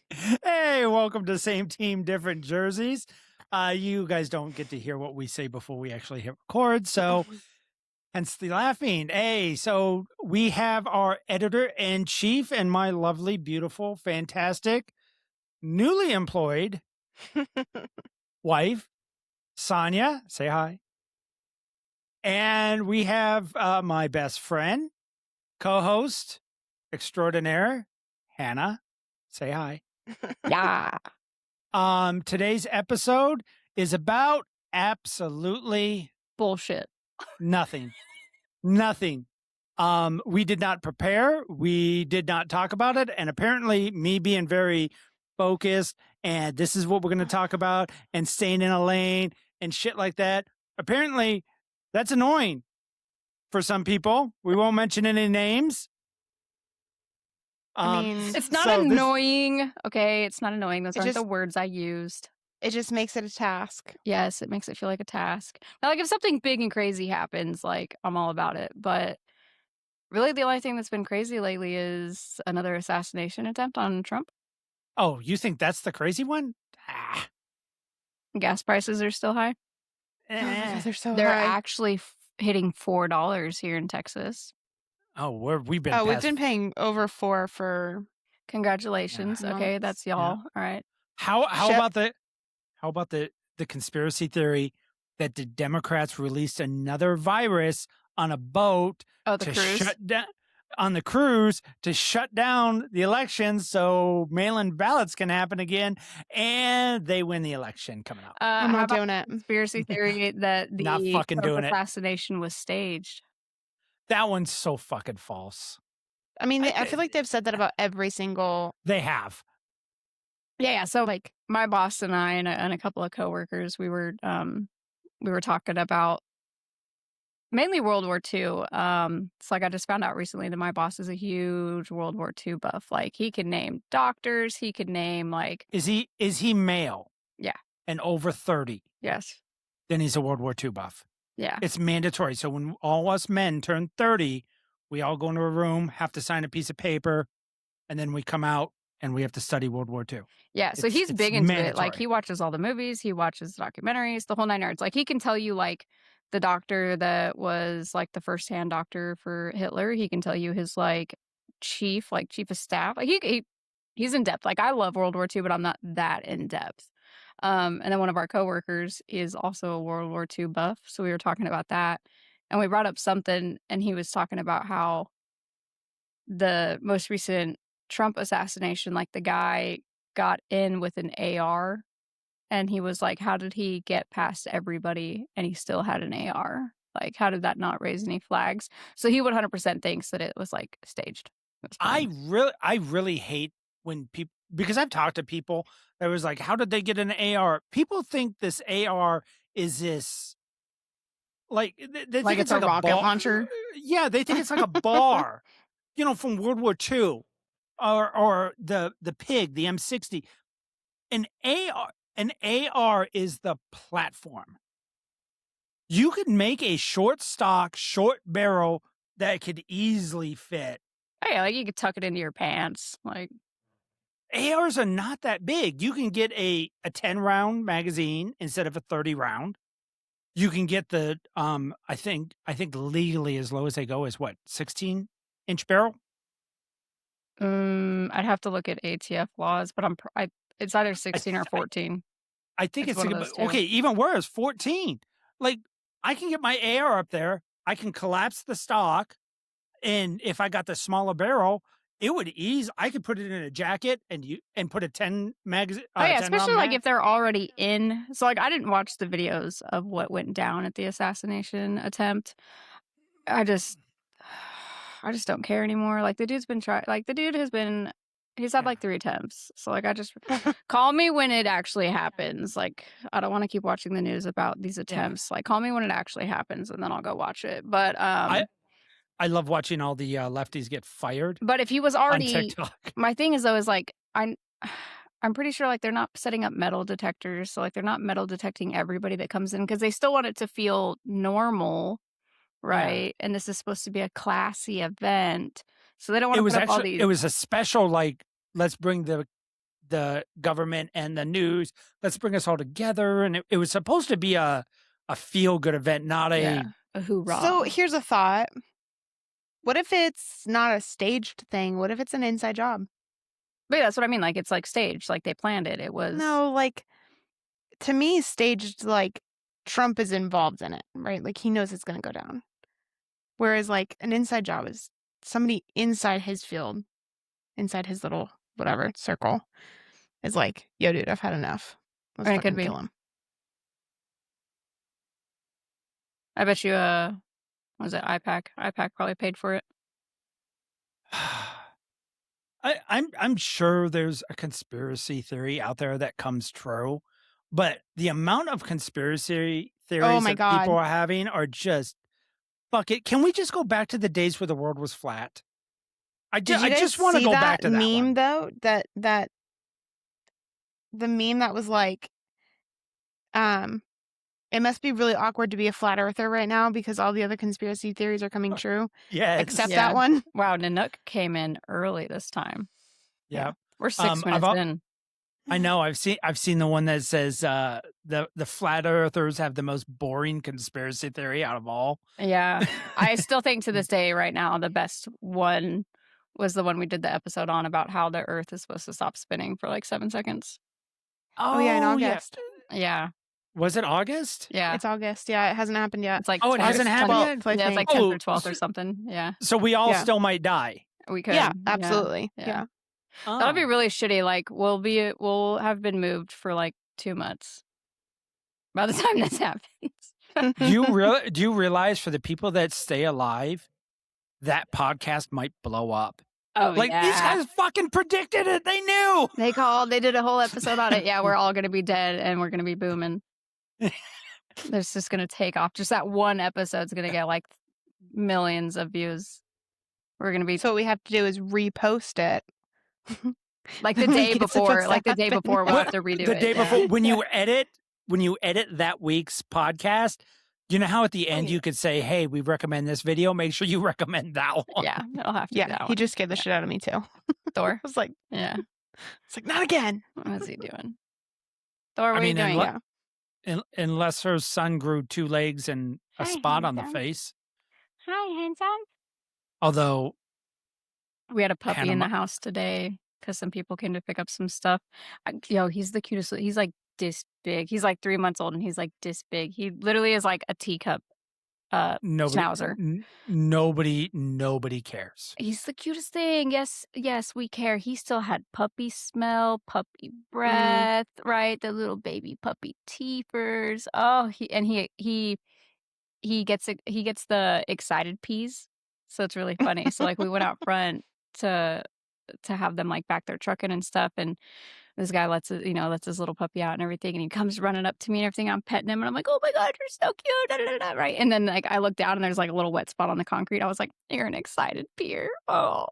Hey, welcome to Same Team, Different Jerseys. You guys don't get to hear what we say before we actually hit record, so hence the laughing. Hey, so we have our editor-in-chief and my lovely, beautiful, fantastic, newly employed wife, Sonia. Say hi. And we have my best friend, co-host extraordinaire, Hannah. Say hi. Yeah. Today's episode is about absolutely Bullshit. nothing. Nothing. We did not prepare. We did not talk about it. And apparently me being very focused and this is what we're going to talk about and staying in a lane and shit like that. Apparently that's annoying for some people. We won't mention any names. I mean, It's not annoying. Okay, it's not annoying. Those aren't the just- words I used. It just makes it a task. Yes, it makes it feel like a task. Now, like if something big and crazy happens, like I'm all about it. But really, the only thing that's been crazy lately is another assassination attempt on Trump. Oh, you think that's the crazy one? Ah. Gas prices are still high. They're so They're high. actually hitting $4 here in Texas. Oh, we've been. We've been paying over $4 for. Congratulations. Yeah. Okay, that's y'all. Yeah. All right. How about the conspiracy theory that the Democrats released another virus on a boat Oh, the to cruise. shut down on the cruise to shut down the election so mail-in ballots can happen again and they win the election coming up. I'm how not about doing it. conspiracy theory that the Not fucking Trump doing it. assassination was staged? That one's so fucking false. I mean, I feel like they've said that about every single. They have. Yeah. So like my boss and I and a couple of coworkers, we were talking about mainly World War II. It's like I just found out recently that my boss is a huge World War II buff. Like he can name doctors, he could name like Is he male? Yeah. And over 30? Yes. Then he's a World War II buff. Yeah. It's mandatory. So when all us men turn 30, we all go into a room, have to sign a piece of paper, and then we come out and we have to study World War II. Yeah, so he's It's big into it. mandatory. Like he watches all the movies, he watches documentaries, the whole nine yards. Like he can tell you like the doctor that was like the first-hand doctor for Hitler. He can tell you his like chief of staff. Like he's in depth. Like I love World War II, but I'm not that in depth. And then one of our coworkers is also a World War II buff, so we were talking about that, and we brought up something, and he was talking about how the most recent Trump assassination, like the guy got in with an AR and he was like, how did he get past everybody and he still had an AR? Like, how did that not raise any flags? So he 100% thinks that it was like staged. I really hate when people, because I've talked to people that was like, how did they get an AR? People think this AR is this like they think It's a rocket launcher. Yeah, they think it's like a bar, from World War II, or the pig, the M60. An AR is the platform. You could make a short stock, short barrel that could easily fit. Hey, like you could tuck it into your pants. Like ARs are not that big. You can get a 10-round magazine instead of a 30-round. You can get the I think legally as low as they go is what, 16-inch barrel? I'd have to look at ATF laws, but it's either 16 or 14. I think it's one of those two. okay, even worse, 14. Like I can get my AR up there, I can collapse the stock, and if I got the smaller barrel, it would I could put it in a jacket and put a 10 magazine. Oh yeah, especially like if they're already in. So like I didn't watch the videos of what went down at the assassination attempt. I just don't care anymore. Like the dude's been he's had like 3 attempts. So like I just call me when it actually happens. Like I don't want to keep watching the news about these attempts. Like call me when it actually happens and then I'll go watch it. But I love watching all the lefties get fired. But if he was on already TikTok. My thing is though is like I'm pretty sure like they're not setting up metal detectors. So like they're not metal detecting everybody that comes in because they still want it to feel normal. Right. And this is supposed to be a classy event. So they don't want to put up all these. It was a special, like, let's bring the the government and the news. Let's bring us all together. And it was supposed to be a feel-good event, not a hoorah. So here's a thought. What if it's not a staged thing? What if it's an inside job? But yeah, that's what I mean. Like, it's like staged. Like, they planned it. It was. No, like, to me, staged, like, Trump is involved in it, right? Like, he knows it's going to go down. Whereas, like, an inside job is somebody inside his field, inside his little whatever circle, is like, yo, dude, I've had enough. Let's It could fucking be. kill him. I bet you, what was it, IPAC? IPAC probably paid for it. I'm sure there's a conspiracy theory out there that comes true, but the amount of conspiracy theories my that God. people are having are just fuck it. Can we just go back to the days where the world was flat? I Did you guys just want to see go that back to that meme one. though? That the meme that was like, it must be really awkward to be a flat earther right now because all the other conspiracy theories are coming true, Yes. except Yeah. that one. Wow, Nanook came in early this time. Yeah. We're 6 I've minutes al- in. I know. I've seen the one that says the flat earthers have the most boring conspiracy theory out of all. Yeah. I still think to this day, right now, the best one was the one we did the episode on about how the Earth is supposed to stop spinning for like 7 seconds. Oh yeah, in August. Yeah. Was it August? Yeah. It's August. Yeah, it hasn't happened yet. It's like Oh, it hasn't happened 12th, I Yeah, it's like think. 10th Oh, or 12th or something. Yeah. So we all Yeah. still might die. We could. Yeah, absolutely. Yeah. Yeah. That would be Oh. really shitty. Like, we'll have been moved for like 2 months by the time this happens. Do you realize for the people that stay alive, that podcast might blow up? Oh, Like yeah. these guys fucking predicted it. They knew. They did a whole episode on it. Yeah, we're all going to be dead and we're going to be booming. It's just going to take off. Just that one episode's going to get like millions of views. We're going to be So what we have to do is repost it. like the When it day gets supposed before. to Like the day happen. before, we'll have to redo it. The day yeah. before, when you edit that week's podcast, you know how at the end yeah. you could say, "Hey, we recommend this video. Make sure you recommend that one." Yeah, it'll have to be Yeah, that he one. just scared the shit out of me too. Thor. I was like, Yeah. it's like not again. What's he doing? Thor, what I mean, are you doing? Yeah. unless her son grew 2 legs and a Hi, spot on the handsome. face. Hi, handsome. Although, We had a puppy in the Panama- house today because some people came to pick up some stuff. Yo, he's the cutest. He's like this big. He's like 3 months old and he's like this big. He literally is like a teacup schnauzer. nobody cares. He's the cutest thing. Yes, we care. He still had puppy smell, puppy breath, right? The little baby puppy teethers. Oh, he gets the excited peas. So it's really funny. So like we went out front to have them like back there trucking and stuff, and this guy lets his little puppy out and everything, and he comes running up to me and everything. I'm petting him and I'm like, oh my God, you're so cute, da, da, da, da, right? And then like I look down and there's like a little wet spot on the concrete. I was like, you're an excited peer. Oh,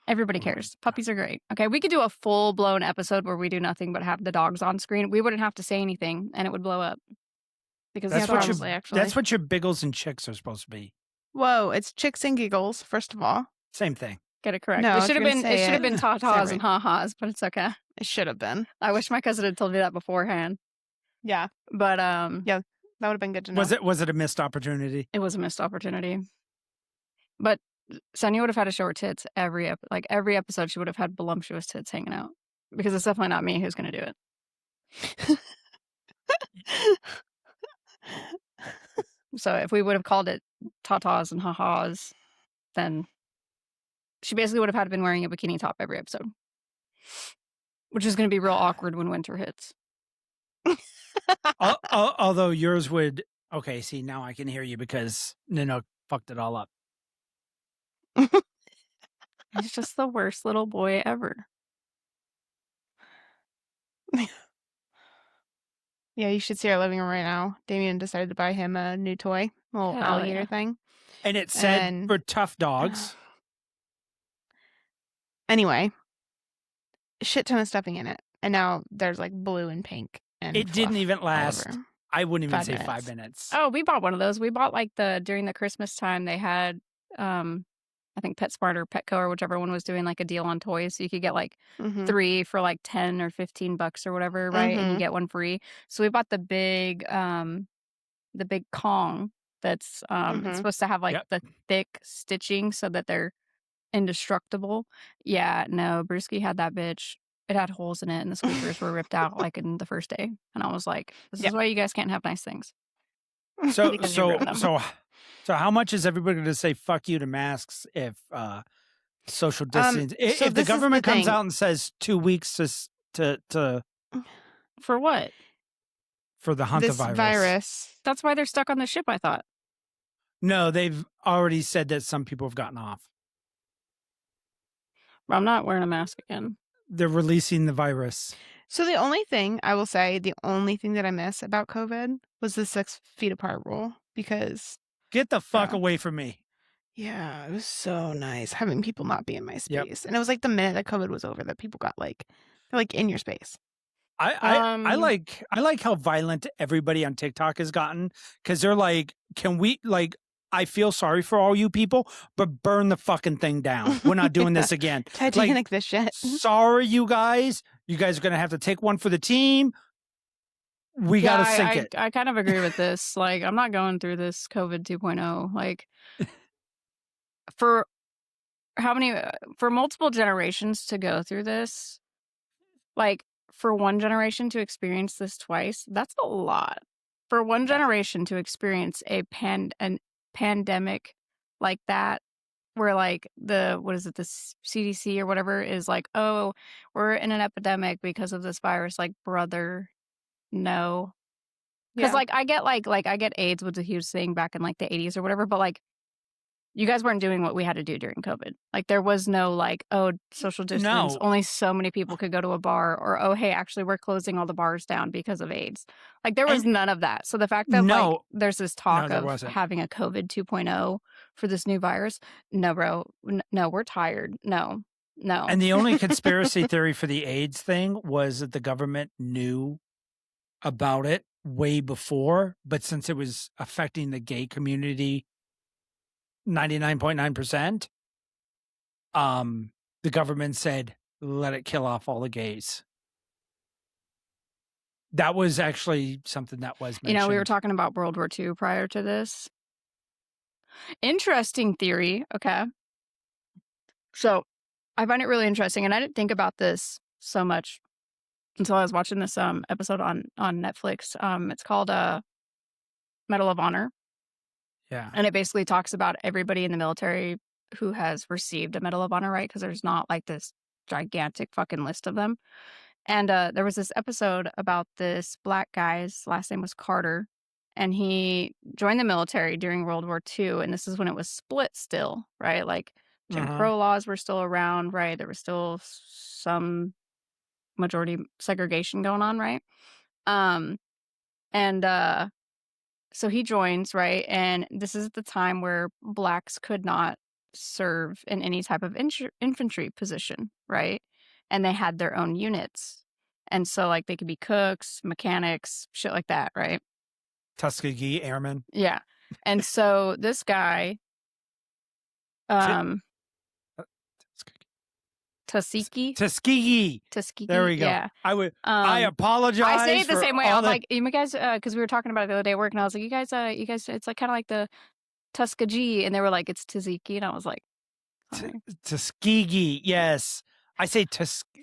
everybody cares. Puppies are great. Okay, we could do a full blown episode where we do nothing but have the dogs on screen. We wouldn't have to say anything and it would blow up because That's it's what probably actually. That's what your biggles and chicks are supposed to be. Whoa, it's chicks and giggles, first of all. Same thing. get it correct. No, I It was should have gonna been say it should have it. been tatas and ha-has, but it's okay. It should have been. I wish my cousin had told me that beforehand. Yeah, But that would have been good to know. Was it a missed opportunity? it was a missed opportunity. But Sonia would have had to show her tits every episode. She would have had voluptuous tits hanging out because it's definitely not me who's going to do it. So if we would have called it tatas and ha-has, then she basically would have had to been wearing a bikini top every episode, which is going to be real awkward when winter hits. Although yours would. Okay, see, now I can hear you because Nino fucked it all up. He's just the worst little boy ever. Yeah, you should see our living room right now. Damien decided to buy him a new toy, a little Hell alligator yeah. thing. And it said And- for tough dogs. Anyway, shit ton of stuffing in it. And now there's like blue and pink. And It didn't fluff even all last. over. I wouldn't even 5 say minutes. 5 minutes. Oh, we bought one of those. We bought like during the Christmas time they had I think PetSmart or Petco or whichever one was doing like a deal on toys. So you could get like Mhm. 3 for like 10 or $15 or whatever, right? And you Mhm. get one free. So we bought the big Kong that's it's Mhm. supposed to have like Yep. the thick stitching so that they're indestructible. Yeah, no, Brewski had that bitch. It had holes in it and the squeakers were ripped out like in the first day. And I was like, this Yeah. is why you guys can't have nice things. So Because you so ruin them. so how much is everybody going to say fuck you to masks if social distance? So If the this is the government comes thing. out and says 2 weeks to For what? for the This hantavirus. virus. That's why they're stuck on the ship, I thought. No, they've already said that some people have gotten off. I'm not wearing a mask again. They're releasing the virus. So the only thing I will say, the only thing that I miss about COVID was the 6 feet apart rule, because Get the fuck Yeah. away from me. yeah, it was so nice having people not be in my Yep. space. And it was like the minute that COVID was over that people got like, they're like in your space. I like how violent everybody on TikTok has gotten, because they're like, can we, like, I feel sorry for all you people, but burn the fucking thing down. We're not doing this again. Titanic this shit. Sorry, you guys. You guys are gonna have to take one for the team. We gotta sink it. I kind of agree with this. Like, I'm not going through this COVID 2.0. Like, for how many, for multiple generations to go through this, like, for one generation to experience this twice, that's a lot. For one generation to experience a pandemic like that, where like the CDC or whatever is like, oh, we're in an epidemic because of this virus. Like, brother, no. Because Yeah. like I get AIDS was a huge thing back in like the 80s or whatever, but like you guys weren't doing what we had to do during COVID. Like there was no like, oh, social distance, No. only so many people could go to a bar, or oh, hey, actually we're closing all the bars down because of AIDS. Like there was none of that. So the fact that like No. there's this talk there of wasn't. having a COVID 2.0 for this new virus, no, bro, no, we're tired. No. And the only conspiracy theory for the AIDS thing was that the government knew about it way before, but since it was affecting the gay community 99.9%, the government said, let it kill off all the gays. That was actually something that was mentioned. You know, we were talking about World War II prior to this. Interesting theory. Okay. So I find it really interesting. And I didn't think about this so much until I was watching this episode on Netflix. It's called Medal of Honor. Yeah. And it basically talks about everybody in the military who has received a Medal of Honor, right? Because there's not like this gigantic fucking list of them. And there was this episode about this black guy's last name was Carter, and he joined the military during World War II. And this is when it was split still, right? Like Jim Crow laws were still around, right? There was still some majority segregation going on, right? So he joins, right? And this is the time where blacks could not serve in any type of infantry position, right? And they had their own units. And so, like, they could be cooks, mechanics, shit like that, right? Tuskegee Airmen. Yeah. And so this guy, Tuskegee. There we go. Yeah. I apologize. I say it the for same way. all I'm the- like, you guys, because we were talking about it the other day at work, and I was like, you guys, it's like kind of like the Tuskegee, and they were like, it's Tuskegee, and I was like, sorry. Tuskegee. Yes, I say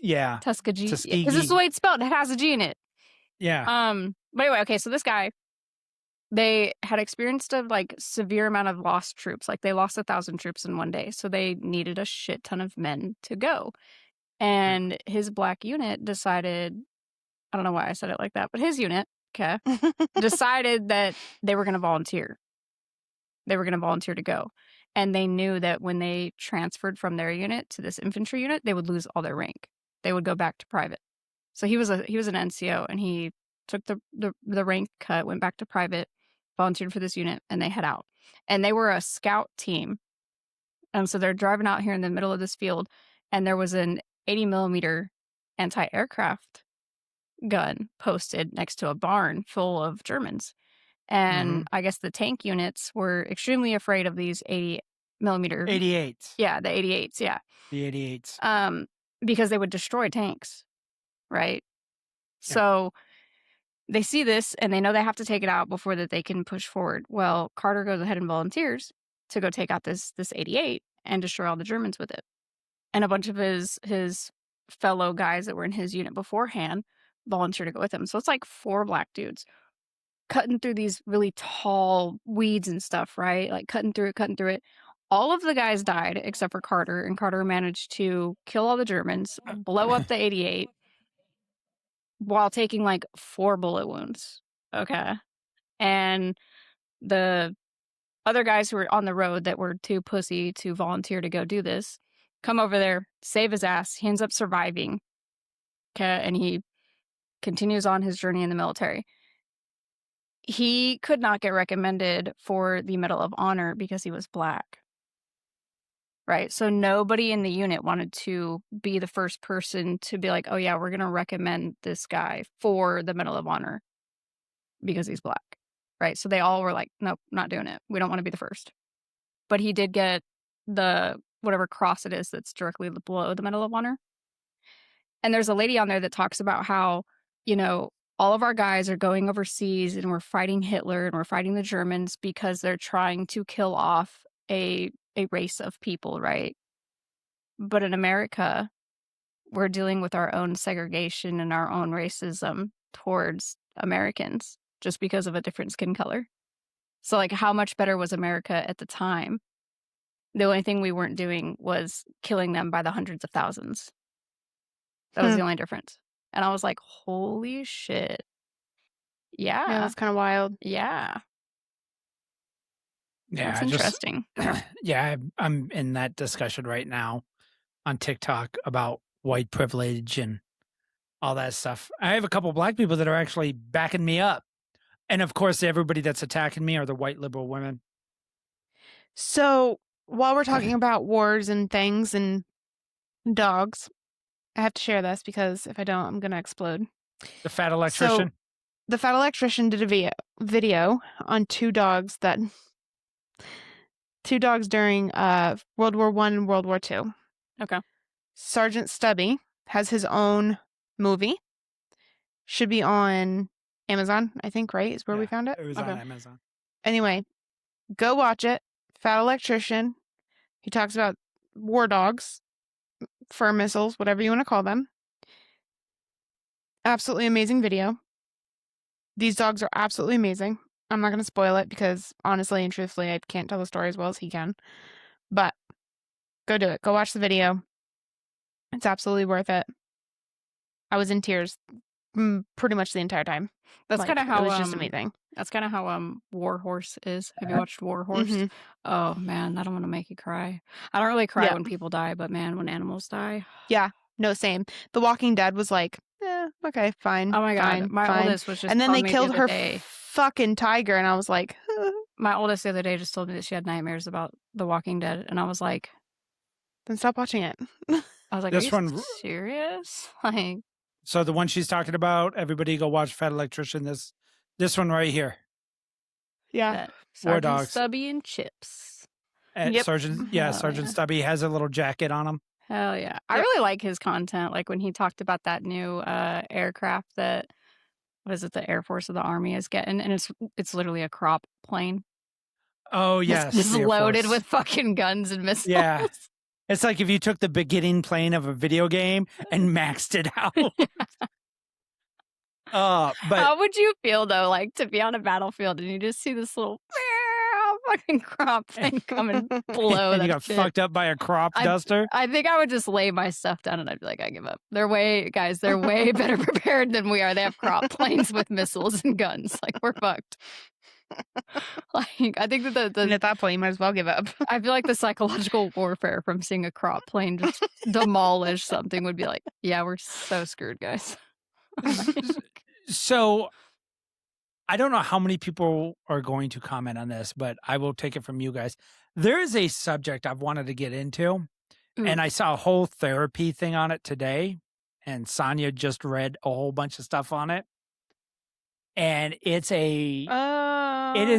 yeah. Tuskegee. Tuskegee. Because this is the way it's spelled. It has a G in it. Yeah. But anyway, okay, so this guy, they had experienced a like severe amount of lost troops. Like they lost 1,000 troops in one day. So they needed a shit ton of men to go. And his black unit decided, I don't know why I said it like that, but his unit, okay, decided that they were going to volunteer. They were going to volunteer to go. And they knew that when they transferred from their unit to this infantry unit, they would lose all their rank. They would go back to private. So he was an NCO, and he took the rank cut, went back to private, volunteered for this unit, and they head out. And they were a scout team. And so they're driving out here in the middle of this field, and there was an 80 millimeter anti-aircraft gun posted next to a barn full of Germans. And I guess the tank units were extremely afraid of these 80 millimeter. 88s. Yeah, the 88s. Yeah. The 88s. Because they would destroy tanks, right? Yeah. So they see this and they know they have to take it out before that they can push forward. Well, Carter goes ahead and volunteers to go take out this 88 and destroy all the Germans with it. And a bunch of his fellow guys that were in his unit beforehand volunteer to go with him. So it's like 4 black dudes cutting through these really tall weeds and stuff, right? Like cutting through it. All of the guys died except for Carter, and Carter managed to kill all the Germans, blow up the 88 while taking like 4 bullet wounds. Okay. And the other guys who were on the road that were too pussy to volunteer to go do this come over there, save his ass. He ends up surviving. Okay. And he continues on his journey in the military. He could not get recommended for the Medal of Honor because he was black. Right. So nobody in the unit wanted to be the first person to be like, oh, yeah, we're going to recommend this guy for the Medal of Honor because he's black. Right. So they all were like, nope, not doing it. We don't want to be the first. But he did get the whatever cross it is that's directly below the Medal of Honor. And there's a lady on there that talks about how, you know, all of our guys are going overseas and we're fighting Hitler and we're fighting the Germans because they're trying to kill off a race of people, right? But in America, we're dealing with our own segregation and our own racism towards Americans just because of a different skin color. So, like, how much better was America at the time? The only thing we weren't doing was killing them by the hundreds of thousands. That was the only difference. And I was like, holy shit. Yeah, Yeah. that's kind of wild. Yeah. Yeah, That's interesting. Yeah, I'm in that discussion right now on TikTok about white privilege and all that stuff. I have a couple black people that are actually backing me up. And of course, everybody that's attacking me are the white liberal women. So while we're talking about wars and things and dogs, I have to share this because if I don't, I'm going to explode. The Fat Electrician. So the Fat Electrician did a video on 2 dogs during World War I and World War II. Okay. Sergeant Stubby has his own movie. Should be on Amazon, I think, right? Is where we found it? It was on Amazon. Anyway, go watch it. Fat Electrician. He talks about war dogs, fur missiles, whatever you want to call them. Absolutely amazing video. These dogs are absolutely amazing. I'm not going to spoil it because honestly and truthfully, I can't tell the story as well as he can. But go do it. Go watch the video. It's absolutely worth it. I was in tears pretty much the entire time. That's kind of how it was just amazing. That's kind of how War Horse is. Have you watched War Horse? Mm-hmm. Oh man, I don't want to make you cry. I don't really cry when people die, but man, when animals die. Yeah, no, same. The Walking Dead was like, okay, fine. Oh my god, my oldest was just. And then they killed the her day. fucking tiger, and I was like, my oldest the other day just told me that she had nightmares about The Walking Dead, and I was like, then stop watching it. I was like, This are you one- serious? Like, So the one she's talking about, everybody go watch Fat Electrician. This one right here. Yeah. that War Sergeant dogs. Stubby and Chips. Yep. Sergeant Hell Stubby has a little jacket on him. Hell yeah. I really like his content. Like when he talked about that new aircraft that, what is it, the Air Force or the Army is getting, and it's literally a crop plane. Oh yes, Just the Air loaded Force. with fucking guns and missiles. Yeah. It's like if you took the beginning plane of a video game and maxed it out. But How would you feel though, like to be on a battlefield and you just see this little fucking crop plane come and blow and that you got shit? fucked up by a crop duster. I think I would just lay my stuff down and I'd be like, I give up. They're way better prepared than we are. They have crop planes with missiles and guns. Like we're fucked. Like I think that And at that point, you might as well give up. I feel like the psychological warfare from seeing a crop plane just demolish something would be like, yeah, we're so screwed, guys. So I don't know how many people are going to comment on this, but I will take it from you guys. There is a subject I've wanted to get into, and I saw a whole therapy thing on it today, and Sonia just read a whole bunch of stuff on it. And it is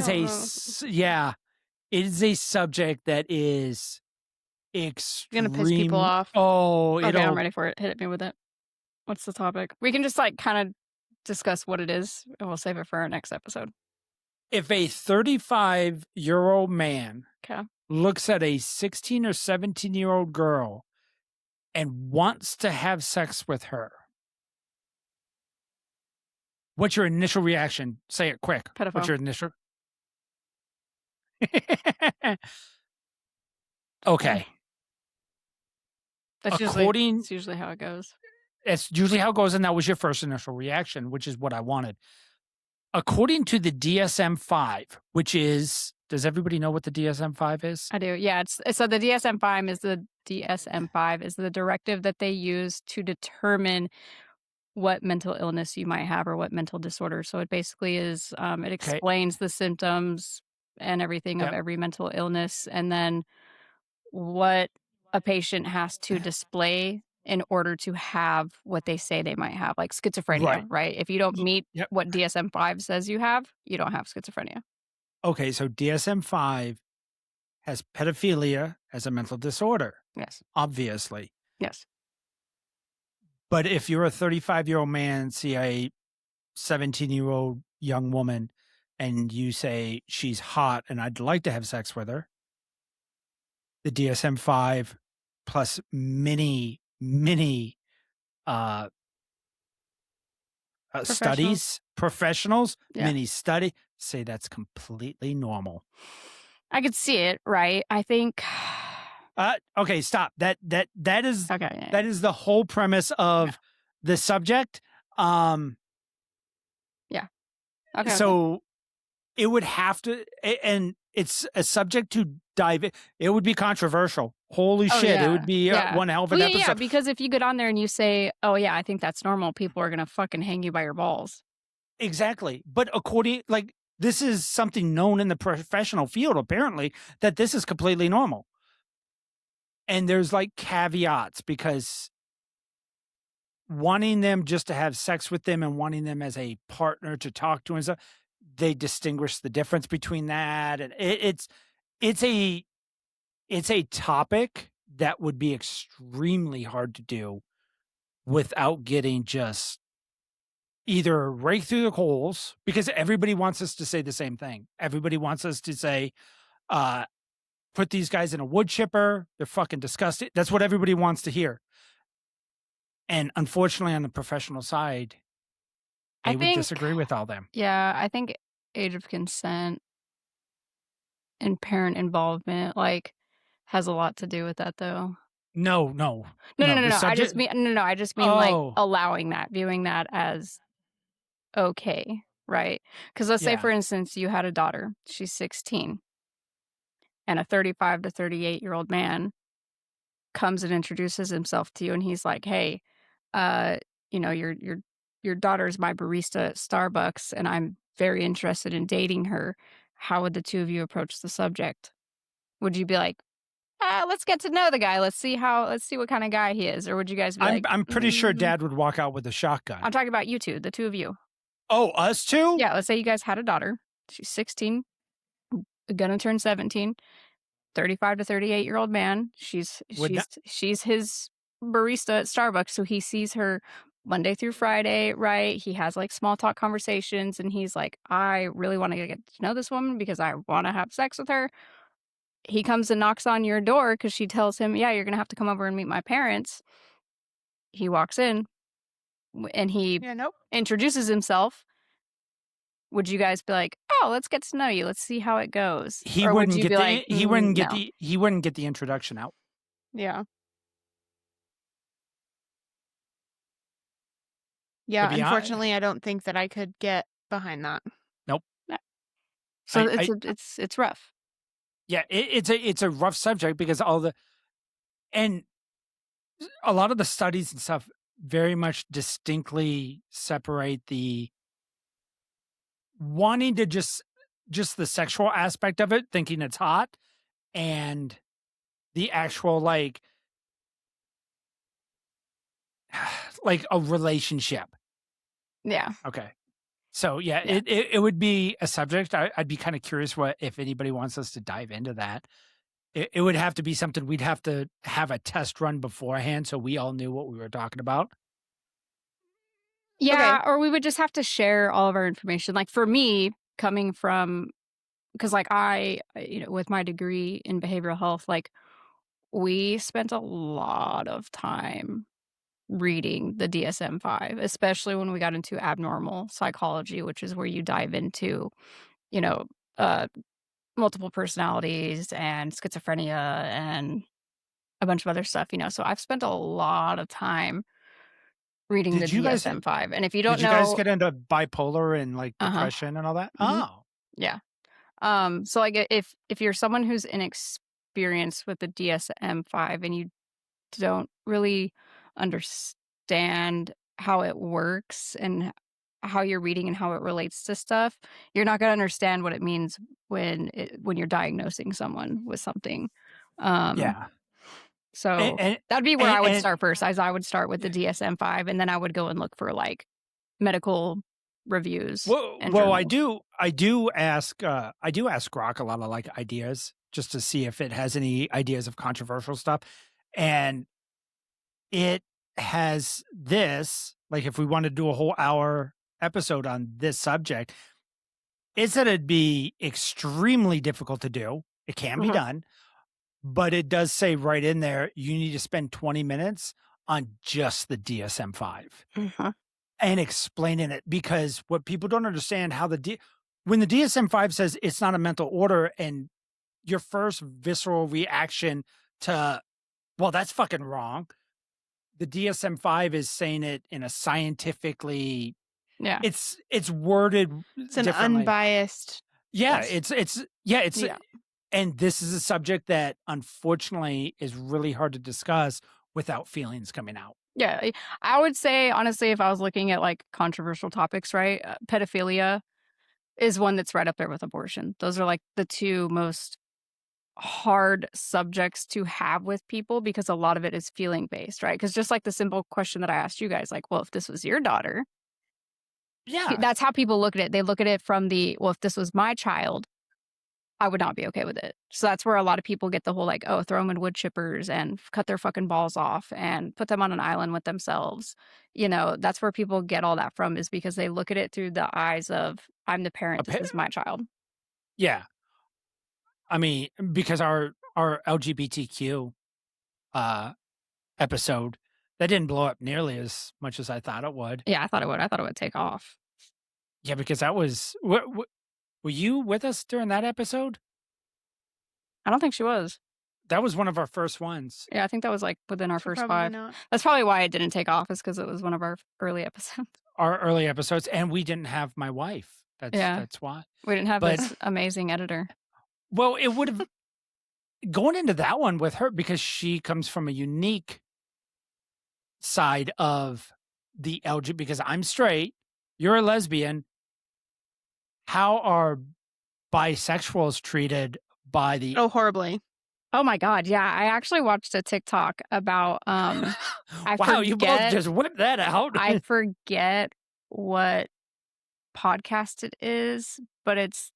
a it is a subject that is Gonna piss people extreme. off. Oh, Okay, I'm it'll ready for it. Hit me with it. What's the topic? We can just like kind of discuss what it is, and we'll save it for our next episode. if a 35-year-old man Okay. looks at a 16 or 17-year-old girl and wants to have sex with her, what's your initial reaction? Say it quick. What's Pedophile. your initial? Okay. That's According- it's usually how it goes. That's usually how it goes, and that was your first initial reaction, which is what I wanted. According to the DSM-5, which is, does everybody know what the DSM-5 is? I do. Yeah, it's so the DSM-5 is the directive that they use to determine what mental illness you might have or what mental disorder. So it basically is it explains the symptoms and everything of Yep. every mental illness, and then what a patient has to display in order to have what they say they might have, like schizophrenia, right? If you don't meet Yep. what DSM-5 says you don't have schizophrenia. Okay, so DSM-5 has pedophilia as a mental disorder, Yes. obviously. Yes. But if you're a 35-year-old man, see a 17-year-old young woman, and you say she's hot and I'd like to have sex with her, the DSM-5 plus many studies, professionals, Yeah. many study say that's completely normal. I could see it, right? I think Okay, stop. That is okay. Yeah, that is the whole premise of the subject. okay. So it would have to, and it's a subject to dive in. It would be controversial. Holy Oh, shit. yeah. It would be Yeah. one hell of an Well, episode. yeah, because if you get on there and you say, "Oh yeah, I think that's normal," people are gonna fucking hang you by your balls. Exactly. But this is something known in the professional field, apparently, that this is completely normal. And there's like caveats, because wanting them just to have sex with them and wanting them as a partner to talk to and stuff, they distinguish the difference between that. And it's a topic that would be extremely hard to do without getting just either right through the coals, because everybody wants us to say the same thing. Everybody wants us to say, put these guys in a wood chipper. They're fucking disgusting. That's what everybody wants to hear. And unfortunately, on the professional side, I they would think- disagree with all them. Yeah, I think age of consent and parent involvement has a lot to do with that, though. No. No. the I just subject- mean I just mean Oh. allowing that, viewing that as okay, right? Because let's say, Yeah. for instance, you had a daughter. She's 16, and a 35 to 38-year-old man comes and introduces himself to you, and he's like, "Hey, your daughter's my barista at Starbucks, and I'm very interested in dating her. How would the two of you approach the subject? Would you be like, let's get to know the guy. Let's see what kind of guy he is," or would you guys be like, I'm pretty sure "Mm." Dad would walk out with a shotgun. I'm talking about you two, the two of you. Oh, us two? Yeah, let's say you guys had a daughter. She's 16, gonna turn 17. 35 to 38-year-old man. She's his barista at Starbucks, so he sees her Monday through Friday, right? He has like small talk conversations, and he's like, I really want to get to know this woman because I want to have sex with her. He comes and knocks on your door because she tells him, yeah, you're gonna have to come over and meet my parents. He walks in and he Yeah, nope. introduces himself. Would you guys be like, oh, let's get to know you, let's see how it goes? He Or would wouldn't you get be the like, he wouldn't get no. he wouldn't get the introduction out. Yeah. Yeah, be hon- unfortunately, I don't think that I could get behind that. So I- it's rough. Yeah, it's a rough subject, because and a lot of the studies and stuff very much distinctly separate the wanting to just the sexual aspect of it, thinking it's hot, and the actual like a relationship. Yeah. Okay. So yeah, Yeah. it would be a subject. I'd be kind of curious if anybody wants us to dive into that. It would have to be something we'd have to have a test run beforehand so we all knew what we were talking about. Yeah, or we would just have to share all of our information. Like for me, coming from, because like with my degree in behavioral health, like we spent a lot of time reading the DSM-5, especially when we got into abnormal psychology, which is where you dive into, you know, uh, multiple personalities and schizophrenia and a bunch of other stuff. So I've spent a lot of time reading the Did you guys DSM-5. And if you did don't you guys know, get into bipolar and like uh-huh. depression and all that? Mhm. Oh, Yeah. So like if you're someone who's inexperienced with the DSM-5 and you don't really understand how it works and how you're reading and how it relates to stuff, you're not going to understand what it means when you're diagnosing someone with something. Um, yeah. so And that'd be where and, I would and start first, as I would start with the yeah. DSM-5, and then I would go and look for like medical reviews and Well, I journals. do ask Grok a lot of like ideas just to see if it has any ideas of controversial stuff. And it has this, like if we want to do a whole hour episode on this subject, it said it'd be extremely difficult to do. It can be Uh-huh. done, but it does say right in there you need to spend 20 minutes on just the DSM-5 Uh-huh. and explaining it, because what people don't understand how when the DSM-5 says it's not a mental order, and your first visceral reaction to, well, that's fucking wrong. The DSM-5 is saying it in a scientifically, Yeah. it's worded It's an differently. unbiased. Yeah, Yes. it's Yeah. and this is a subject that unfortunately is really hard to discuss without feelings coming out. Yeah, I would say, honestly, if I was looking at, like, controversial topics, right, pedophilia is one that's right up there with abortion. Those are, like, the 2 most hard subjects to have with people because a lot of it is feeling-based, right? Because just like the simple question that I asked you guys, like, "Well, if this was your daughter," Yeah. that's how people look at it. They look at it from the, "Well, if this was my child, I would not be okay with it." So that's where a lot of people get the whole like, oh, throw them in wood chippers and cut their fucking balls off and put them on an island with themselves. That's where people get all that from, is because they look at it through the eyes of, I'm the parent, this is my child. Yeah. I mean, because our LGBTQ episode, that didn't blow up nearly as much as I thought it would. Yeah, I thought it would. I thought it would take off. Yeah, because that was were you with us during that episode? I don't think she was. That was one of our first ones. Yeah, I think that was like within our first Probably 5. not. That's probably why it didn't take off, is because it was one of our early episodes. Our early episodes, and we didn't have my wife. Yeah. That's why. We didn't have But this amazing editor. well, it would have going into that one with her, because she comes from a unique side of the LGBT, because I'm straight, you're a lesbian. How are bisexuals treated by the Oh, horribly. Oh my god, yeah, I actually watched a TikTok about, I Wow, you both forget just whipped that out. I forget what podcast it is, but it's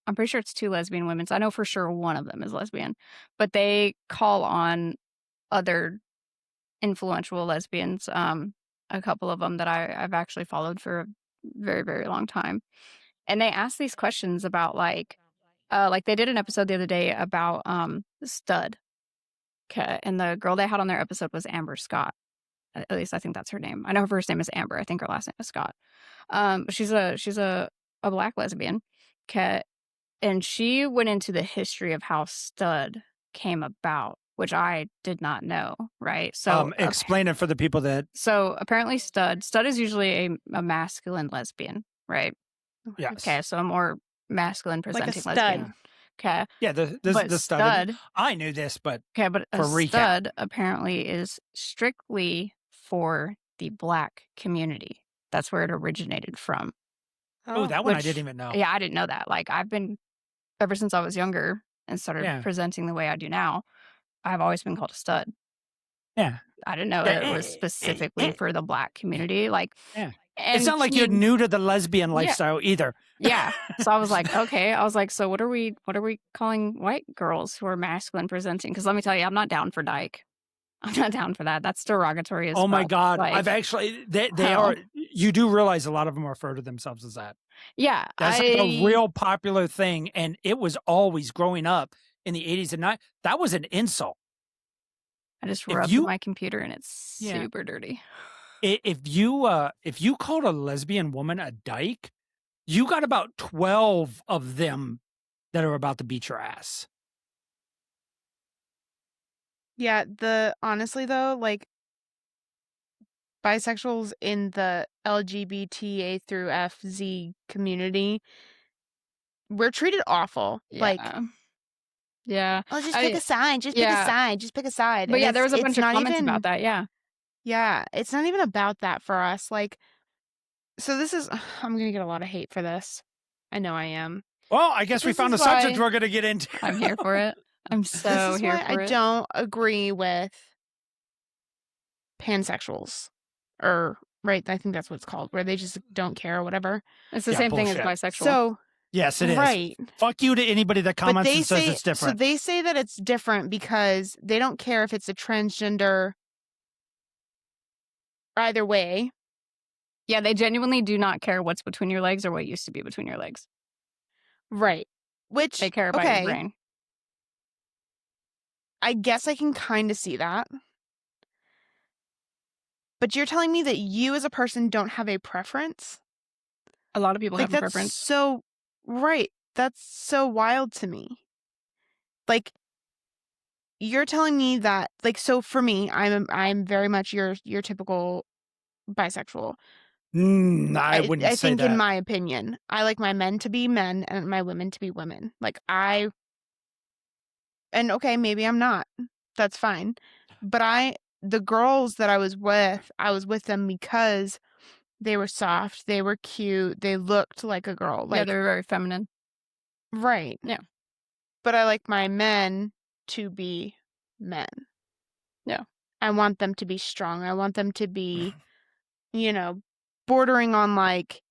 I'm pretty sure it's 2 lesbian women, so I know for sure one of them is lesbian, but they call on other influential lesbians, a couple of them that I've actually followed for a very, very long time, and they ask these questions about, like they did an episode the other day about, Stud. 'Kay, and the girl they had on their episode was Amber Scott. At least I think that's her name. I know her first name is Amber. I think her last name is Scott. But she's a black lesbian. 'Kay, and she went into the history of how Stud came about, which I did not know, right? Explain it for the people that. So apparently Stud is usually a masculine lesbian, right? Yes. Okay, so a more masculine Like a presenting stud. lesbian. Okay. Yeah, But the stud. I knew this, but Okay, but a for recap. stud apparently is strictly for the black community. That's where it originated from. Oh, that one I Which, didn't even know. yeah, I didn't know that. Like, I've been, ever since I was younger and started Yeah. presenting the way I do now, I've always been called a stud. Yeah. I didn't know that it was specifically for the black community. Like, Yeah. And it's not like you're King- new to the lesbian lifestyle either. Yeah. So I was like, okay. I was like, so what are we calling white girls who are masculine presenting? Because let me tell you, I'm not down for dyke. I'm not down for that. That's derogatory as Oh my fuck. God. Like, I've actually, they hell. are, you do realize a lot of them refer to themselves as that. Yeah. That's like a real popular thing. And it was always growing up in the 80s and 90s. That was an insult. I just If rubbed you- my computer and it's Yeah. super dirty. If you called a lesbian woman a dyke, you got about 12 of them that are about to beat your ass. Yeah, honestly though, like bisexuals in the LGBTA through FZ community, we're treated awful. Like, Yeah. oh, just pick a side. Just pick a side. Just pick a side. But And yeah, there was a it's bunch of not comments even about that. Yeah. Yeah, it's not even about that for us. Like, so this is, I'm gonna get a lot of hate for this. I know I am. Well, I guess we This found a is subject why- we're going to get into. I'm here for it. I'm so This is here why for I it. don't agree with pansexuals, or right? I think that's what it's called, where they just don't care or whatever. It's the Yeah, same thing bullshit. as bisexual. So Yes, it is. right, Fuck you to anybody that but comments they and says say it's different. so. They say that it's different because they don't care if it's a transgender. Either way, Yeah, they genuinely do not care what's between your legs or what used to be between your legs. right? Which They care about okay, your brain. I guess I can kind of see that. But you're telling me that you as a person don't have a preference? A lot of people Like, have a that's preference. so right. That's so wild to me. Like, you're telling me that, like, so for me, I'm very much your typical bisexual. I wouldn't I say think that. in my opinion, I like my men to be men and my women to be women. Like, and okay, maybe I'm not. That's fine. But the girls that I was with them because they were soft, they were cute, they looked like a girl. Yeah, Like, they're very feminine. right. Yeah. But I like my men to be men. Yeah. I want them to be strong. I want them to be, bordering on like,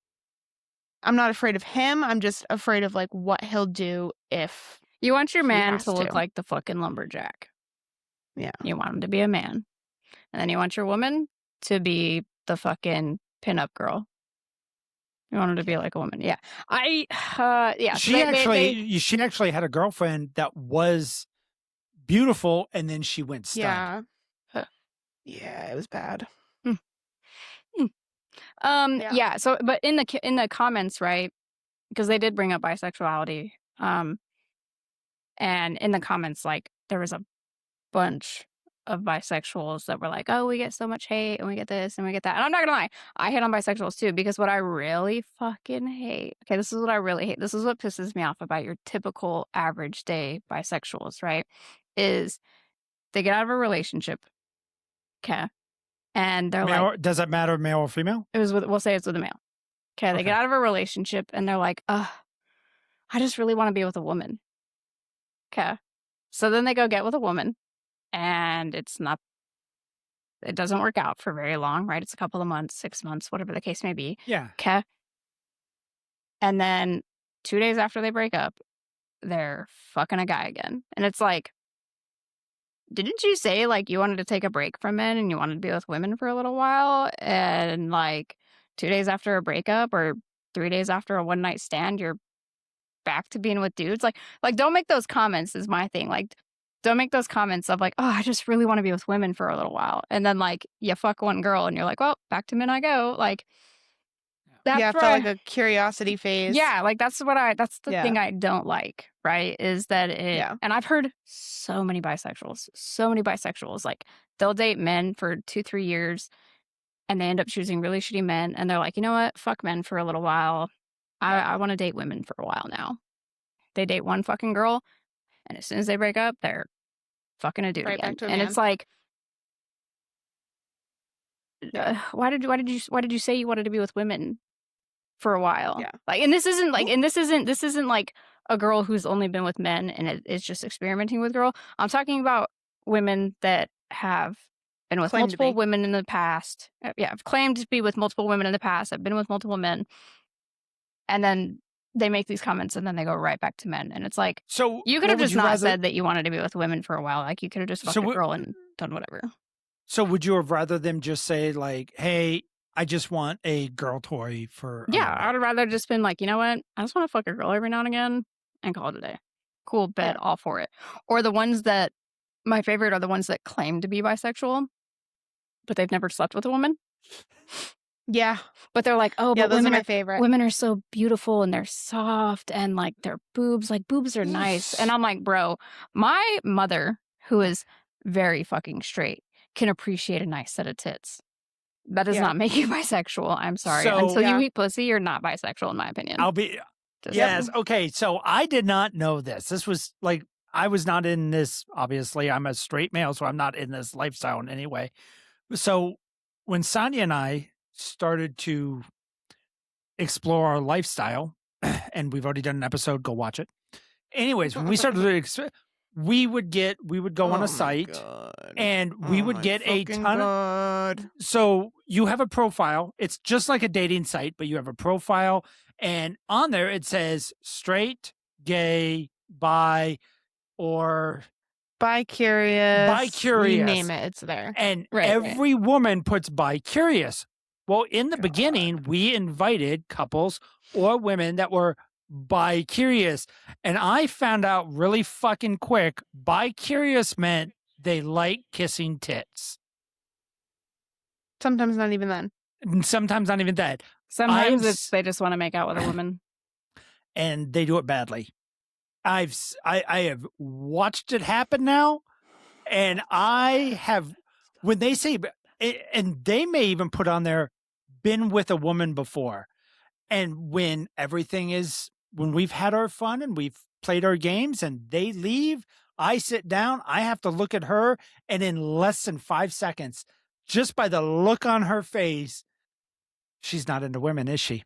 I'm not afraid of him. I'm just afraid of like what he'll do if. You want your He man has to look to. like the fucking lumberjack. Yeah. You want him to be a man. And then you want your woman to be the fucking pinup girl. You want her to be like a woman. Yeah. Yeah. She actually had a girlfriend that was beautiful, and then she went stud. Yeah. Huh. Yeah, it was bad. Yeah. So, but in the comments, right? Because they did bring up bisexuality. And in the comments, like, there was a bunch of bisexuals that were like, oh, we get so much hate and we get this and we get that. And I'm not gonna lie, I hate on bisexuals too, because what I really fucking hate, okay, this is what I really hate. This is what pisses me off about your typical average day bisexuals, right? Is they get out of a relationship, okay, and they're like, Does it matter, male or female? we'll say it's with a male. Okay, they get out of a relationship and they're like, I just really want to be with a woman. Okay. So then they go get with a woman and it doesn't work out for very long, right? It's a couple of months, 6 months, whatever the case may be. Yeah. Okay. And then 2 days after they break up, they're fucking a guy again. And it's like, didn't you say like you wanted to take a break from men and you wanted to be with women for a little while? And like 2 days after a breakup or 3 days after a one night stand, you're back to being with dudes. Like don't make those comments is my thing. Like, don't make those comments of like, oh, I just really want to be with women for a little while. And then like you fuck one girl and you're like, well, back to men I go. Like, that's it felt like a curiosity phase. yeah, like that's the thing I don't like, right? Is that and I've heard so many bisexuals, like they'll date men for 2-3 years and they end up choosing really shitty men and they're like, you know what? Fuck men for a little while. I want to date women for a while now. They date one fucking girl and as soon as they break up, they're fucking a dude Right again. back to a And man. it's like, why did you say you wanted to be with women for a while? Yeah. Like, and this isn't like a girl who's only been with men and is just experimenting with girl. I'm talking about women that have been with Claimed to multiple be. women in the past. Yeah, I've claimed to be with multiple women in the past. I've been with multiple men. And then they make these comments and then they go right back to men. And it's like, So you could what have would just you not rather? said that you wanted to be with women for a while. Like, you could have just fucked So a what- girl and done whatever. So would you have rather them just say like, "Hey, I just want a girl toy for"? a Yeah, moment"? I'd rather just been like, you know what? I just want to fuck a girl every now and again and call it a day. Cool, bet, all for it. Or the ones that, my favorite are the ones that claim to be bisexual, but they've never slept with a woman. Yeah. But they're like, oh, Yeah, but those are women my favorite. women are so beautiful and they're soft and like their boobs are nice. And I'm like, bro, my mother, who is very fucking straight, can appreciate a nice set of tits. That does Yeah. not make you bisexual. I'm sorry. So- Until Yeah. you eat pussy, you're not bisexual, in my opinion. I'll be. Just- Yes. Okay. So I did not know this. This was like, I was not in this. Obviously, I'm a straight male, so I'm not in this lifestyle in any way. So when Sonia and I started to explore our lifestyle, and we've already done an episode, go watch it. Anyways, when we started to, we would go on Oh a my site God. and we Oh would my get a fucking ton of. God. So you have a profile. It's just like a dating site, but you have a profile, and on there it says straight, gay, bi, or Bi-curious. Bi-curious. You name it, it's there. and Right, every woman puts bi-curious. Well, in the beginning, we invited couples or women that were bi-curious, and I found out really fucking quick, bi-curious meant they like kissing tits. Sometimes not even then. And sometimes not even that. Sometimes I'm it's they just want to make out with a woman. And they do it badly. I have watched it happen now, and I have, when they say, and they may even put on there, been with a woman before. And when we've had our fun and we've played our games and they leave, I sit down, I have to look at her, and in less than 5 seconds, just by the look on her face, she's not into women, is she?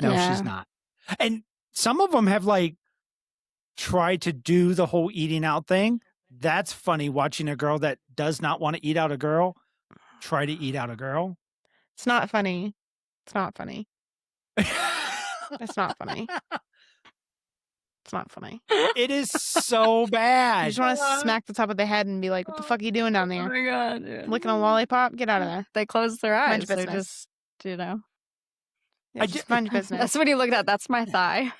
No, Yeah. she's not. And some of them have like tried to do the whole eating out thing. That's funny, watching a girl that does not want to eat out a girl try to eat out a girl. It's not funny. It's not funny. It's not funny. It's not funny. It is so You bad. just want to smack the top of the head and be like, what the fuck are you doing down Oh there? my God, dude. Licking a lollipop? Get out of there. They close their Mind eyes. your They business. just, you know. Yeah, just mind your business. That's what he looked at. That's my thigh.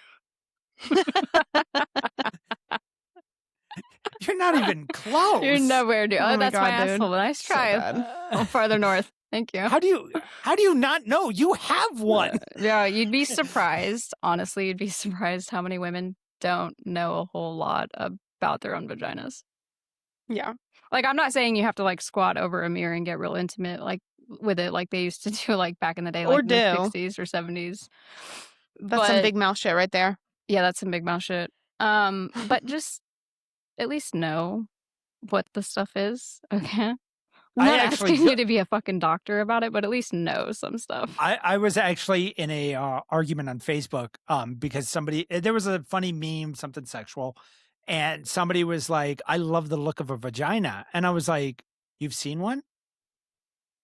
You're not even close. You're nowhere near. Oh Oh, my that's my God, dude. asshole. Nice So try. bad. A little farther north. Thank you. How do you not know? You have one. Yeah, you'd be surprised. Honestly, you'd be surprised how many women don't know a whole lot about their own vaginas. Yeah. Like, I'm not saying you have to like squat over a mirror and get real intimate like with it, like they used to do like back in the day, Or like in the do. 60s or 70s. That's some But- big mouth shit right there. Yeah, that's some big mouth shit. But just at least know what the stuff is. Okay. I'm I not actually asking do- you to be a fucking doctor about it, but at least know some stuff. I was actually in a argument on Facebook because there was a funny meme, something sexual, and somebody was like, I love the look of a vagina. And I was like, you've seen one?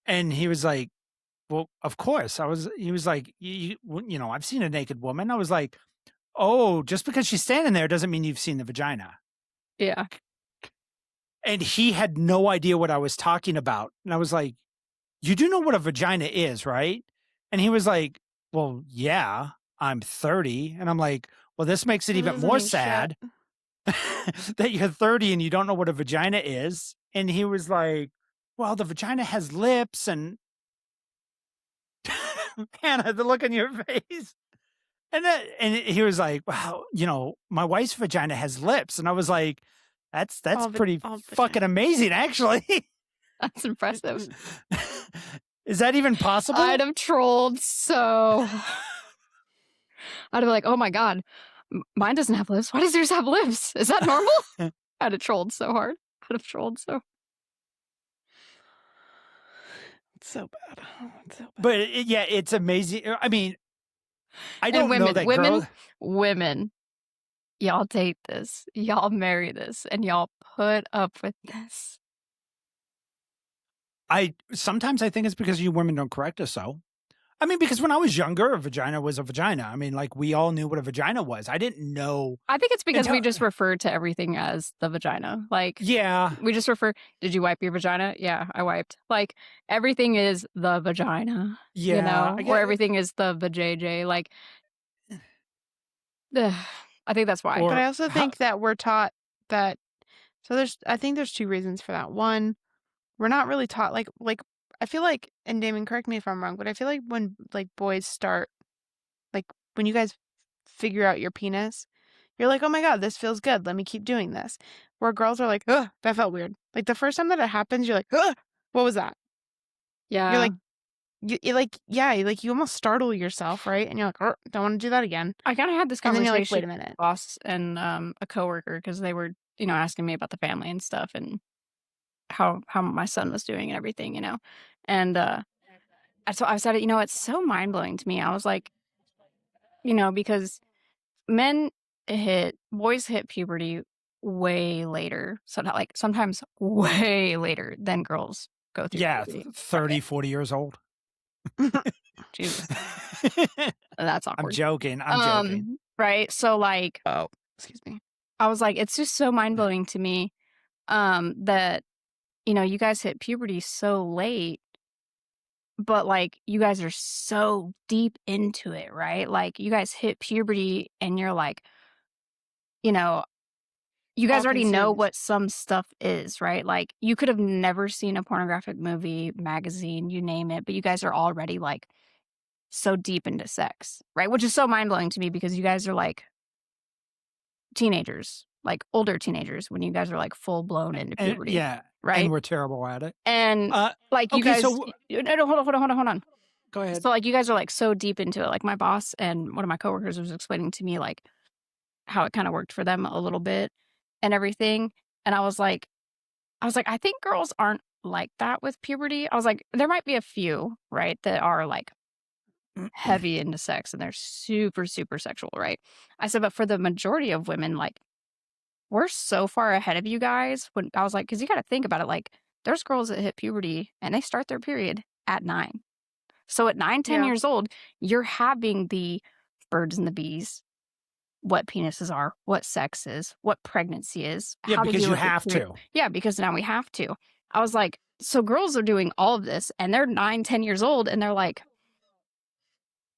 And he was like, well, of course. He was like, you know, I've seen a naked woman. I was like, oh, just because she's standing there doesn't mean you've seen the vagina. Yeah. And he had no idea what I was talking about. And I was like, you do know what a vagina is, right? And he was like, well, yeah, I'm 30. And I'm like, well, this makes it That even doesn't more mean shit. sad that you're 30 and you don't know what a vagina is. And he was like, well, the vagina has lips. And Hannah, the look on your face. And he was like, wow, you know, my wife's vagina has lips. And I was like, that's pretty fucking amazing, actually. That's impressive. Is that even possible? I'd have trolled so. I'd be like, oh my God, mine doesn't have lips. Why does yours have lips? Is that normal? I'd have trolled so hard. I'd have trolled so. It's so bad. It's so bad. But yeah, it's amazing. I mean, I don't know that girl. Women, y'all date this, y'all marry this, and y'all put up with this. Sometimes I think it's because you women don't correct us so. I mean, because when I was younger, a vagina was a vagina. I mean, like, we all knew what a vagina was. I didn't know I think it's because we until just refer to everything as the vagina. Like, yeah. we just refer, did you wipe your vagina? Yeah, I wiped. Like, everything is the vagina, you Yeah, know, I or get everything is the vajayjay. Like, I think that's why. But or I also how think that we're taught that. So I think there's two reasons for that. One, we're not really taught like I feel like, and Damon, correct me if I'm wrong, but I feel like when like boys start, like when you guys figure out your penis, you're like, oh my God, this feels good. Let me keep doing this. Where girls are like, ugh, that felt weird. Like the first time that it happens, you're like, ugh, what was that? You're Yeah. like, you like, yeah, you almost startle yourself, right? And you're like, don't want to do that again. I kind of had this And then you're like, conversation wait a with minute. my boss and a coworker because they were, you know, asking me about the family and stuff and how my son was doing and everything, you know. And I said, you know, it's so mind blowing to me. I was like, you know, because boys hit puberty way later, so not like sometimes way later than girls go through yeah, puberty. 30, Right? 40 years old. Jesus, that's I'm awkward. joking. I'm joking. Right. So like, Oh, excuse me. I was like, it's just so mind blowing to me, that you know you guys hit puberty so late, but like you guys are so deep into it, right? Like you guys hit puberty and you're like, you know, you guys All already know consumed. what some stuff is, right? Like you could have never seen a pornographic movie, magazine, you name it, but you guys are already like so deep into sex, right? Which is so mind blowing to me because you guys are like teenagers, like older teenagers when you guys are like full blown into And puberty, yeah, and right? we're terrible at it. And like you Okay, guys, so no, hold on. go ahead. So like you guys are like so deep into it. Like my boss and one of my coworkers was explaining to me like how it kind of worked for them a little bit and everything. And I was like, I think girls aren't like that with puberty. I was like, there might be a few, right, that are like heavy into sex and they're super, super sexual, right? I said, but for the majority of women, like, we're so far ahead of you guys. When I was like, because you got to think about it, like, there's girls that hit puberty and they start their period at 9. So at 9, 10 Yeah. years old, you're having the birds and the bees, what penises are, what sex is, what pregnancy is, Yeah, how to because deal you with your have period. to. Yeah, because now we have to. I was like, so girls are doing all of this and they're 9, 10 years old and they're like,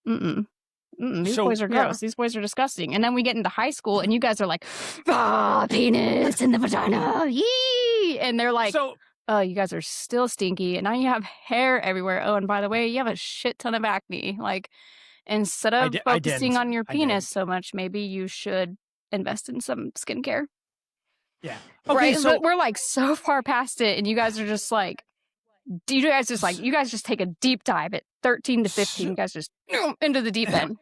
mm-mm. These boys So are Yeah. gross. These boys are disgusting. And then we get into high school and you guys are like, ah, penis in the vagina. Yee! And they're like, so oh, you guys are still stinky. And now you have hair everywhere. Oh, and by the way, you have a shit ton of acne. Like, instead I, of di- I focusing didn't. on your I penis didn't. so much, maybe you should invest in some skincare. Yeah. Okay, Right? so But we're like so far past it. And you guys are just like, you guys just take a deep dive at 13 to 15. You guys just into the deep end.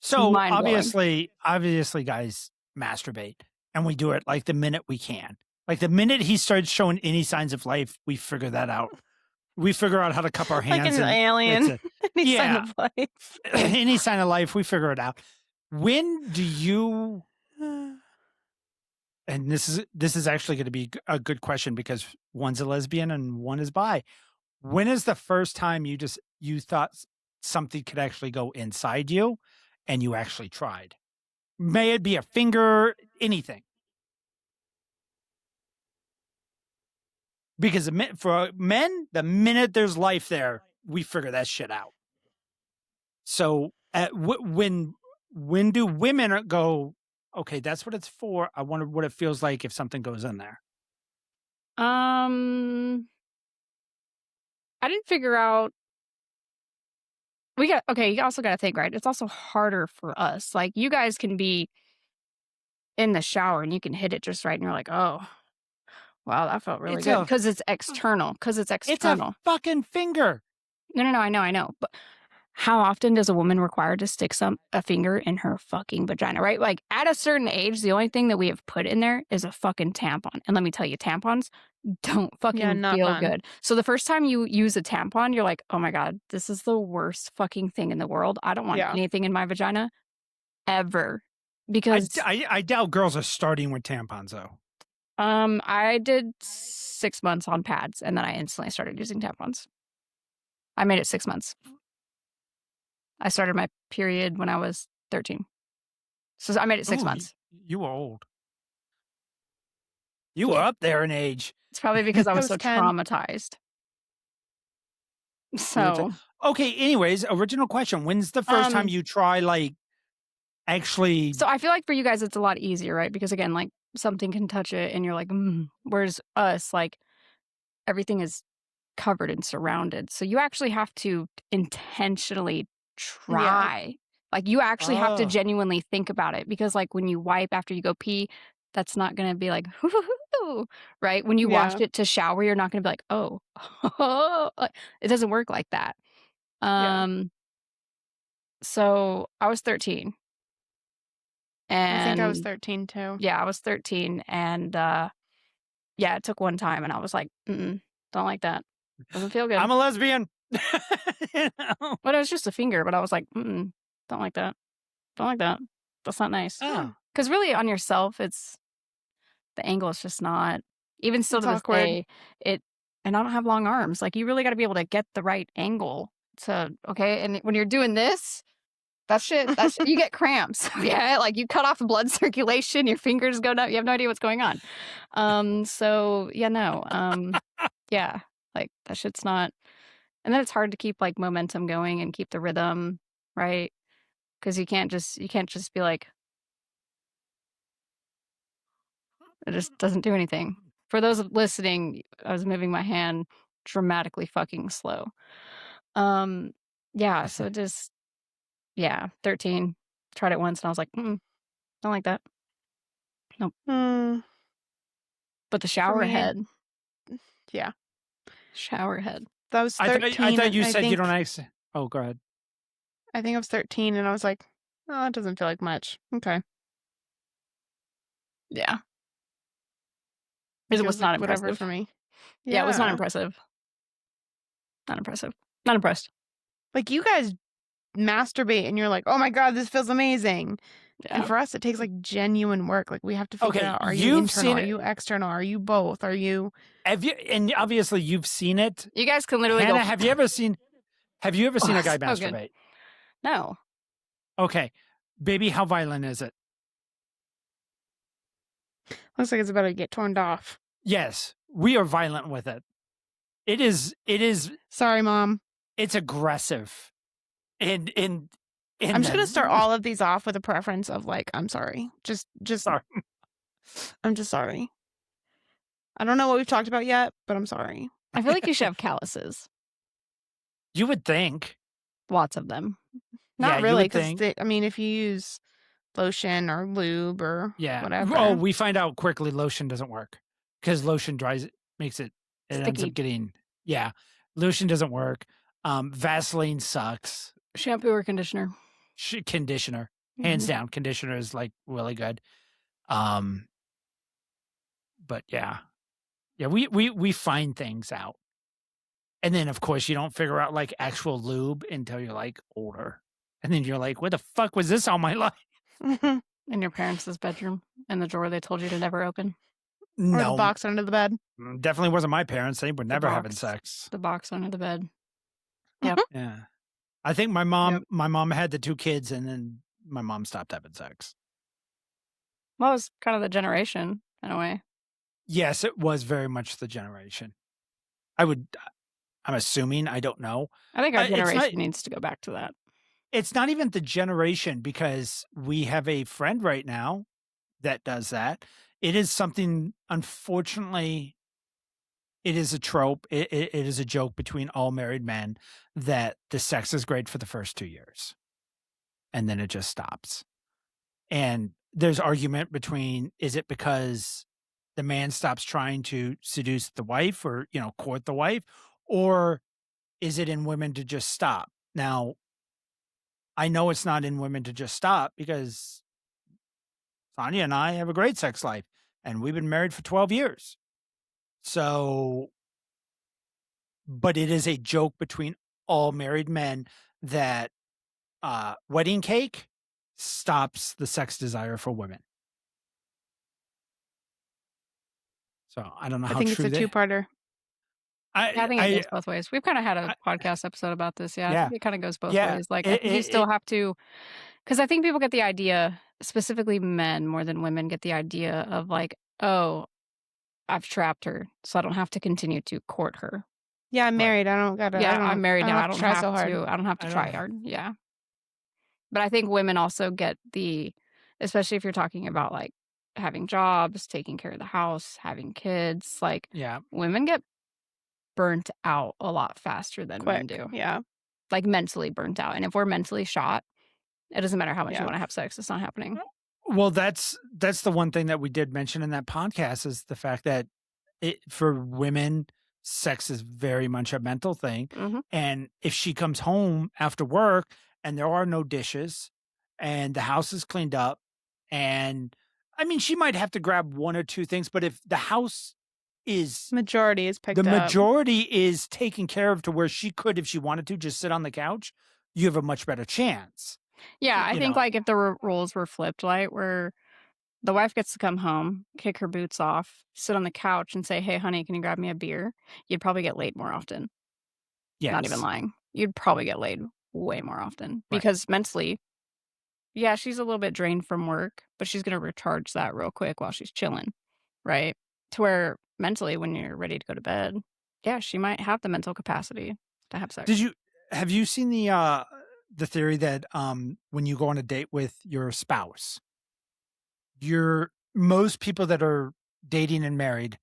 so Mind blowing. obviously guys masturbate, and we do it like the minute we can. Like the minute he starts showing any signs of life, we figure that out. We figure out how to cup our Like hands an and alien. Any sign yeah. of life. Any sign of life, we figure it out. When do you and this is actually going to be a good question because one's a lesbian and one is bi. When is the first time you thought something could actually go inside you and you actually tried? May it be a finger, anything. Because for men, the minute there's life there, we figure that shit out. So when do women go, okay, that's what it's for. I wonder what it feels like if something goes in there. I didn't figure out. You also got to think, right? It's also harder for us. Like, you guys can be in the shower and you can hit it just right, and you're like, oh, wow, that felt really good. Because it's external. It's a fucking finger. No, I know. But how often does a woman require to stick a finger in her fucking vagina, right? Like, at a certain age, the only thing that we have put in there is a fucking tampon. And let me tell you, tampons don't fucking not feel fun. good. So the first time you use a tampon, you're like, oh my God, this is the worst fucking thing in the world. I don't want Yeah. anything in my vagina ever. Because I doubt girls are starting with tampons though. I did 6 months on pads, and then I instantly started using tampons. I made it 6 months. I started my period when I was 13. So I made it 6 Ooh, months. you were old. You were Yeah. up there in age. It's probably because I I was was so 10. traumatized. You were So, okay, anyways, original question. When's the first time you try, like, actually so I feel like for you guys, it's a lot easier, right? Because again, like something can touch it and you're like, whereas us, like everything is covered and surrounded. So you actually have to intentionally Yeah. try. Like you actually have to Oh. genuinely think about it because like when you wipe after you go pee, that's not going to be like, right? When you wash Yeah. it to shower, you're not going to be like, oh, like, it doesn't work like that. Yeah. So I was 13 I think I was and 13 too. yeah, I was 13 and yeah, it took one time and I was like, don't like that. Doesn't feel good. I'm a lesbian. You know? But it was just a finger, but I was like, don't like that. Don't like that. That's not nice. Oh. Because really on yourself, it's the angle is just not even still It's to this awkward. day, and I don't have long arms. Like you really got to be able to get the right angle to okay. And when you're doing this, that's you get cramps. Yeah, like you cut off the blood circulation, your fingers go numb. You have no idea what's going on. So yeah, no. Yeah, like that shit's not. And then it's hard to keep like momentum going and keep the rhythm, right? Because you can't just be like it just doesn't do anything. For those listening, I was moving my hand dramatically fucking slow. Yeah, so it just 13. Tried it once and I was like, don't like that. Nope. Mm, But the for shower me, head. yeah. Shower head. That was I 13. thought you and said you think, don't actually. Oh, go ahead. I think I was 13 and I was like, oh, it doesn't feel like much. Okay. Yeah. It It was feels not like whatever impressive. for me. Yeah, it was not Yeah. impressive. Not impressive. Not impressed. Like you guys masturbate and you're like, oh my God, this feels amazing. Yeah. And for us, it takes like genuine work. Like we have to figure Okay, out, are you you've internal? seen Are it. you external? Are you both? Are you? Have you? And obviously, you've seen it. You guys can literally Hannah, go. have you ever seen a guy so good. masturbate? No. Okay, baby, how violent is it? Looks like it's about to get torn off. Yes, we are violent with it. It is. Sorry, Mom. It's aggressive. And I'm just gonna start all of these off with a preference of like, I'm sorry. Just Sorry. I'm just sorry. I don't know what we've talked about yet, but I'm sorry. I feel like you should have calluses. You would think. Lots of them. Not you really, would because think. I mean, if you use lotion or lube or whatever. Oh, we find out quickly lotion doesn't work because lotion dries it, makes it ends Sticky. up getting lotion doesn't work. Vaseline sucks. Shampoo or conditioner. Conditioner, hands down, conditioner is like really good. But yeah, we find things out, and then of course you don't figure out like actual lube until you're like older, and then you're like, what the fuck was this all my life? In your parents' bedroom, in the drawer they told you to never open. Or the box under the bed. Definitely wasn't my parents. They were never having sex. The box under the bed. Yep. Yeah. I think my mom had the 2 kids and then my mom stopped having sex. Well, it was kind of the generation in a way. Yes, it was very much the generation. I'm assuming, I don't know. I think our generation needs to go back to that. It's not even the generation because we have a friend right now that does that. It is something, unfortunately, it is a trope. It is a joke between all married men that the sex is great for the first 2 years. And then it just stops. And there's argument between, is it because the man stops trying to seduce the wife or, court the wife? Or is it in women to just stop? Now, I know it's not in women to just stop because Sonia and I have a great sex life and we've been married for 12 years. So, but it is a joke between all married men that wedding cake stops the sex desire for women. So I don't know I how think it's true a they. two-parter. I think it goes both ways. We've kind of had a I podcast episode about this. Yeah, I yeah, think it kind of goes both yeah. ways. Like, I It, think you it, still it, have to, because I think people get the idea, specifically men more than women, get the idea of like, oh, I've trapped her, so I don't have to continue to court her. Yeah, I'm right. married. I don't gotta. Yeah, I'm married I don't now. have to try so hard. I don't have to I try don't. hard. Yeah. But I think women also get the, especially if you're talking about like having jobs, taking care of the house, having kids, like Yeah. women get burnt out a lot faster than men Quick. do. Yeah. Like mentally burnt out. And if we're mentally shot, it doesn't matter how much you Yeah. want to have sex, it's not happening. Well, that's the one thing that we did mention in that podcast is the fact that for women, sex is very much a mental thing. hmm And if she comes home after work and there are no dishes and the house is cleaned up, and I mean, she might have to grab one or two things, but if the house is Majority is the picked up. majority is taken care of to where she could, if she wanted to, just sit on the couch, you have a much better chance. Yeah, I You think know, like if the roles were flipped, right, where the wife gets to come home, kick her boots off, sit on the couch and say, "Hey, honey, can you grab me a beer?" You'd probably get laid more often. Not even yes, lying. You'd probably get laid way more often right. because mentally, yeah, she's a little bit drained from work, but she's gonna recharge that real quick while she's chilling, right? To where mentally, when you're ready to go to bed, yeah, she might have the mental capacity to have sex. Have you seen the theory that when you go on a date with your spouse, most people that are dating and married,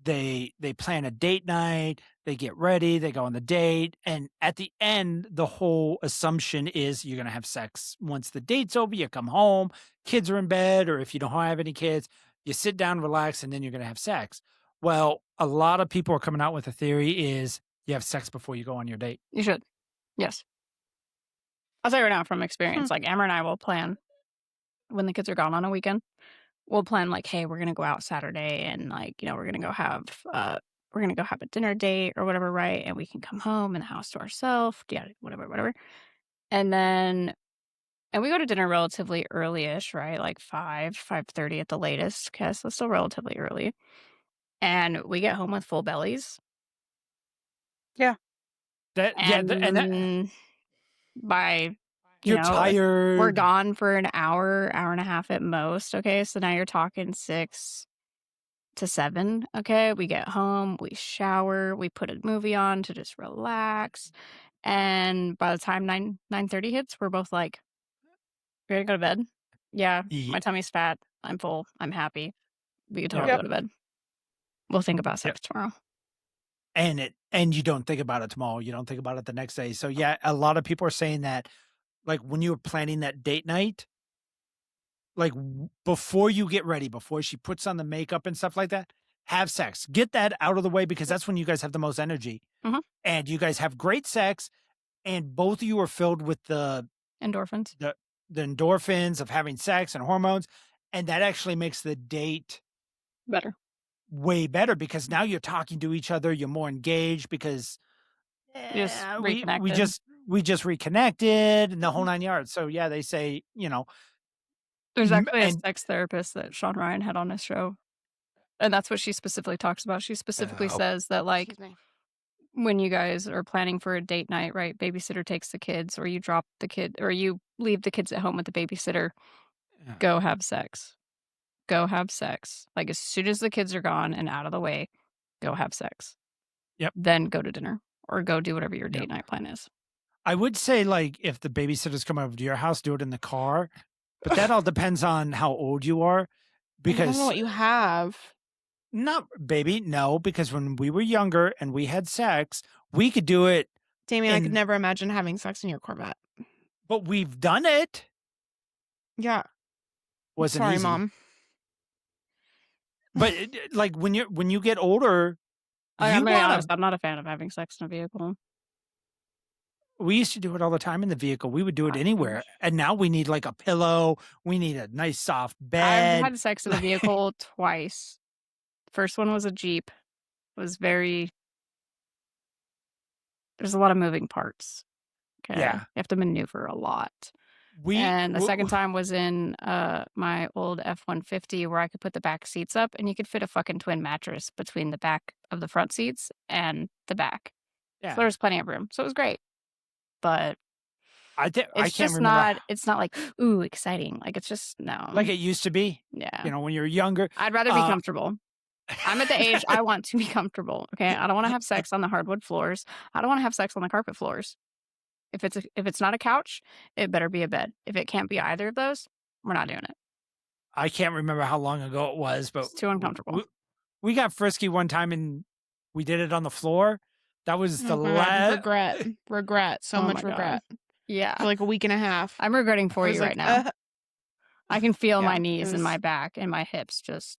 they plan a date night, they get ready, they go on the date, and at the end, the whole assumption is you're gonna have sex. Once the date's over, you come home, kids are in bed, or if you don't have any kids, you sit down, relax, and then you're gonna have sex. Well, a lot of people are coming out with a theory is you have sex before you go on your date. You should. Yes. I'll tell you right now from Hmm. experience, like Amber and I will plan when the kids are gone on a weekend. We'll plan like, hey, we're gonna go out Saturday and like, we're gonna go have a dinner date or whatever, right? And we can come home in the house to ourselves, yeah, whatever, whatever. And then and we go to dinner relatively early-ish, right? Like 5:30 at the latest. Okay, so it's still relatively early. And we get home with full bellies. Yeah. And that And by, you're we're tired. gone for an hour, hour and a half at most. Okay. So now you're talking 6 to 7. Okay. We get home, we shower, we put a movie on to just relax. And by the time 9:30 hits, we're both like, ready to go to bed. Yeah. Ye- My tummy's fat. I'm full. I'm happy. We can totally Yep. go to bed. We'll think about Yep. sex tomorrow. And you don't think about it tomorrow. You don't think about it the next day. So yeah, a lot of people are saying that like when you were planning that date night, like before you get ready, before she puts on the makeup and stuff like that, have sex. Get that out of the way because that's when you guys have the most energy. Mhm. And you guys have great sex and both of you are filled with Endorphins. the endorphins of having sex and hormones, and that actually makes the date Better. way better because now you're talking to each other, you're more engaged because Just we reconnected. we just reconnected and the whole 9 yards. So yeah, they say, There's actually a and sex therapist that Sean Ryan had on his show. And that's what she specifically talks about. She specifically says that, like, Excuse me. when you guys are planning for a date night, right? Babysitter takes the kids, or you drop the kid, or you leave the kids at home with the babysitter. Yeah. Go have sex. Go have sex. Like, as soon as the kids are gone and out of the way, go have sex. Yep. Then go to dinner or go do whatever your date Yep. night plan is. I would say like if the babysitters come over to your house, do it in the car. But that all depends on how old you are. I Because don't know what you have. not baby, no, because when we were younger and we had sex, we could do it, Damien, I could And- never imagine having sex in your Corvette. but we've done it. Yeah. Wasn't Sorry, easy. Mom. But like when you get older, I'm you gonna be wanna, honest, I'm not a fan of having sex in a vehicle. we used to do it all the time in the vehicle. We would do it I- anywhere. And now we need like a pillow. We need a nice soft I've bed. had sex in a vehicle twice. First one was a Jeep. It was there's a lot of moving parts. Okay. Yeah. You have to maneuver a lot. And the second time was in my old F-150 where I could put the back seats up and you could fit a fucking twin mattress between the back of the front seats and the back. Yeah. So there was plenty of room. So it was great. But I it's can't just remember. it's not like, ooh, exciting. Like, it's just, no. Like it used to be. Yeah. You know, when you were younger. I'd rather be comfortable. I'm at the age I want to be comfortable. Okay. I don't want to have sex on the hardwood floors. I don't want to have sex on the carpet floors. If it's not a couch, it better be a bed. If it can't be either of those, we're not doing it. I can't remember how long ago it was, but It's too uncomfortable. We got frisky one time and we did it on the floor. That was the last regret. So much my regret. God. Yeah. For like a week and a half. I'm regretting for you right now. I can feel my knees and my back and my hips just.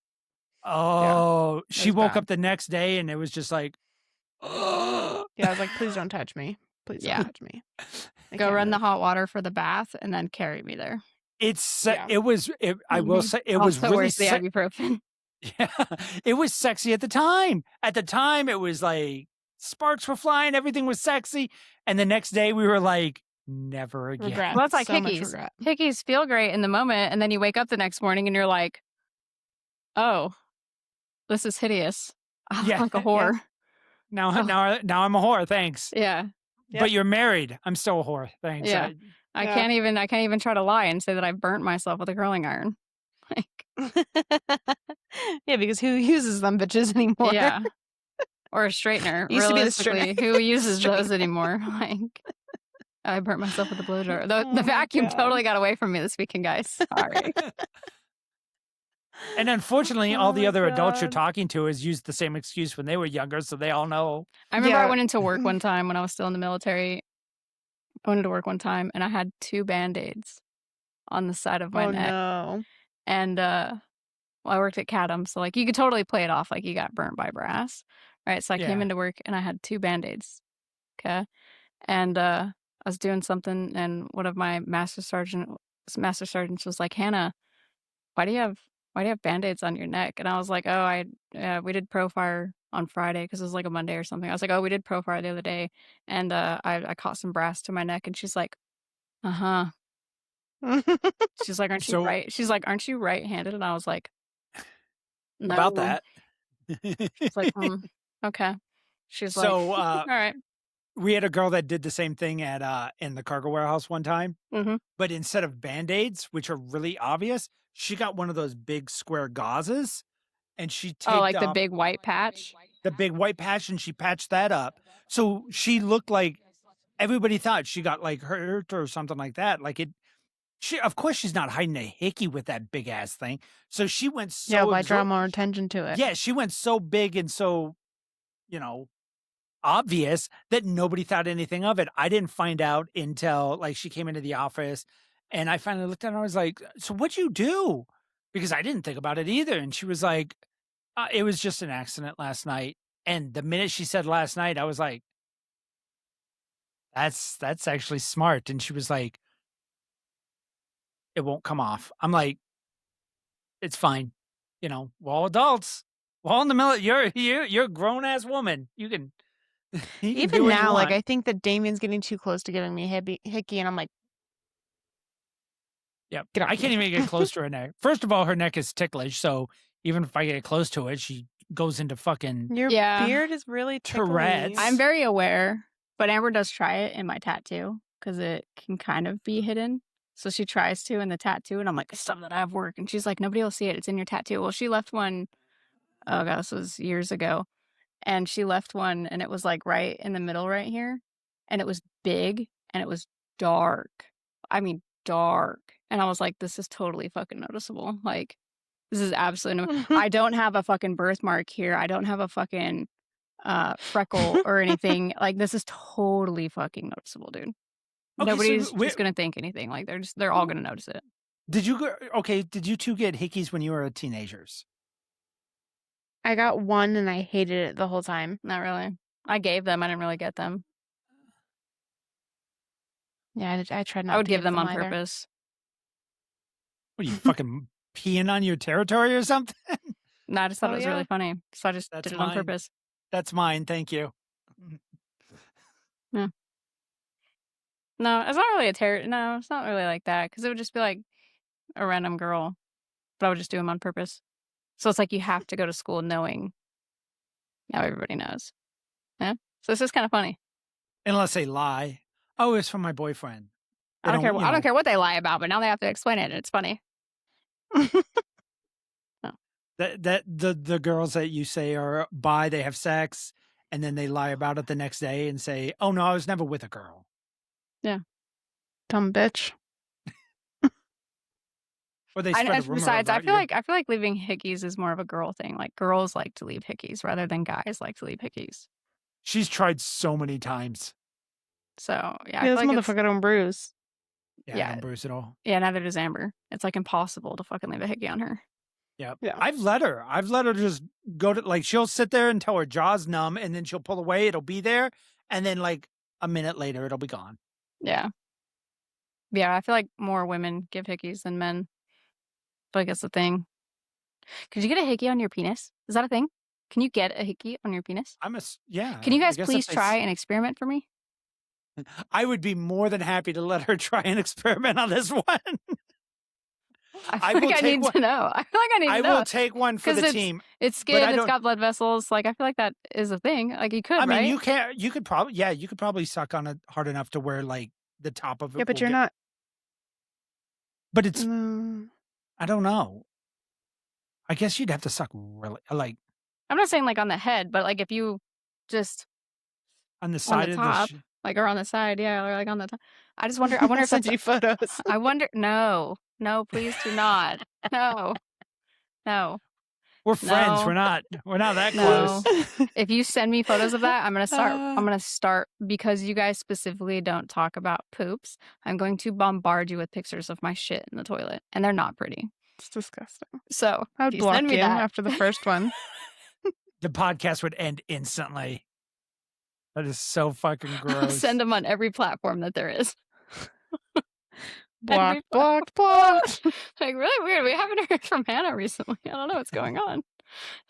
Oh, she woke bad. up the next day and it was just like, Yeah, I was like, please don't touch me. Please don't touch me. Go run the hot water for the bath and then carry me there. I will say it was Also, really where's the ibuprofen? Yeah, it was sexy at the time. At the time, it was like sparks were flying, everything was sexy, and the next day we were like, never again. Regret. Well, it's like So much hickeys. regret. Hickeys feel great in the moment, and then you wake up the next morning and you're like, oh, this is hideous. I look like a whore. Now I'm a whore. Thanks. Yeah. But you're married. I'm still a whore. Thanks. Yeah. I can't even try to lie and say that I burnt myself with a curling iron. Like, yeah, because who uses them bitches anymore? yeah. Or a straightener. Used to be the Realistically, straightener. who uses those anymore? Like, I burnt myself with a blow dryer. The vacuum totally got away from me this weekend, guys. Sorry. And unfortunately, all the other adults you're talking to has used the same excuse when they were younger, so they all know. I remember I went into work one time when I was still in the military. I went into work one time and I had 2 Band-Aids on the side of my neck. No. And I worked at Cadam, so like you could totally play it off like you got burnt by brass. Right. So I came into work and I had 2 Band-Aids. Okay. And I was doing something and one of my master sergeants was like, Hannah, why do you have Band-Aids on your neck? And I was like, oh, we did Profire on Friday because it was like a Monday or something. I was like, oh, we did Profire the other day, and I caught some brass to my neck. And she's like, she's like, aren't you right? She's like, aren't you right-handed? And I was like, no. About that. She's like, okay. She's like, all right. We had a girl that did the same thing at in the cargo warehouse one time, but instead of Band-Aids, which are really obvious, she got one of those big square gauzes, and she taped like the up big white patch? The big white patch, and she patched that up. So she looked like everybody thought she got like hurt or something like that. Like it, of course she's not hiding a hickey with that big ass thing. So she went so by drawing more attention to it. Yeah, she went so big and so, obvious that nobody thought anything of it. I didn't find out until like she came into the office and I finally looked at her. I was like, so what'd you do? Because I didn't think about it either. And she was like, it was just an accident last night. And the minute she said last night, I was like, that's actually smart. And she was like, it won't come off. I'm like, it's fine. We're all adults. We're all in the military. You're a grown ass woman. You can even now, like I think that Damien's getting too close to giving me hickey, and I'm like, yeah, I can't even get close to her neck. First of all, her neck is ticklish, so even if I get close to it, she goes into fucking your beard is really Tourette's. I'm very aware, but Amber does try it in my tattoo because it can kind of be hidden. So she tries to in the tattoo, and I'm like, stuff that I have work, and she's like, nobody will see it. It's in your tattoo. Well, she left one. Oh gosh, this was years ago. And she left one and it was like right in the middle right here. And it was big and it was dark. I mean, dark. And I was like, this is totally fucking noticeable. Like, this is absolutely I don't have a fucking birthmark here. I don't have a fucking freckle or anything. Like, this is totally fucking noticeable, dude. Okay, nobody's just going to think anything. Like, they're all going to notice it. Did you two get hickeys when you were teenagers? I got one and I hated it the whole time. Not really. I gave them. I didn't really get them. Yeah, I tried not to. I would give them on either. purpose. What are you fucking peeing on your territory or something? No, I just thought it was really funny. So I just did it on purpose. That's mine. Thank you. Yeah. No, it's not really no, it's not really like that because it would just be like a random girl, but I would just do them on purpose. So it's like you have to go to school knowing now everybody knows. Yeah. So it's just kind of funny. Unless they lie. Oh, it's from my boyfriend. They I don't care. you I don't know, care what they lie about, but now they have to explain it. It's funny. that the girls that you say are bi, they have sex, and then they lie about it the next day and say, "Oh no, I was never with a girl." Dumb bitch. Or they I, spread a and rumor besides, I about feel you. like leaving hickeys is more of a girl thing. Like girls like to leave hickeys rather than guys like to leave hickeys. She's tried so many times. So yeah, I Yeah, feel this like it's, motherfucker don't bruise. Yeah, I Yeah. don't bruise at all. yeah, neither does Amber. It's like impossible to fucking leave a hickey on her. Yeah. Yeah. I've let her just go to, like, she'll sit there until her jaw's numb and then she'll pull away. It'll be there. And then like a minute later, it'll be gone. Yeah. Yeah, I feel like more women give hickeys than men. I feel like that's the thing. Could you get a hickey on your penis? Is that a thing? Can you get a hickey on your penis? Yeah. Can you I guys guess if please they try and experiment for me? I would be more than happy to let her try an experiment on this one. I feel will like I take need one- to know. I feel like I need I to know. will take one for 'Cause the team. It's but I skin, it's don't- got blood vessels. Like I feel like that is a thing. Like you could, I mean, right? you could probably suck on it hard enough to where like the top of it. Yeah, but will you're get- not. But it's, Mm, I don't know. I guess you'd have to suck really, like, I'm not saying like on the head, but like if you just on the side of top. the. like or on the side, yeah, or like on the top. I just wonder. I wonder I'll if send that's. you photos. I wonder. No, please do not. No. We're friends. No. We're not that No. close. If you send me photos of that, I'm gonna start because you guys specifically don't talk about poops. I'm going to bombard you with pictures of my shit in the toilet, and they're not pretty. It's disgusting. So I would if you block send me you that after the first one. The podcast would end instantly. That is so fucking I'll gross. send them on every platform that there is. Blocked, Every blocked, blocked. Like really weird. We haven't heard from Hannah recently. I don't know what's going on.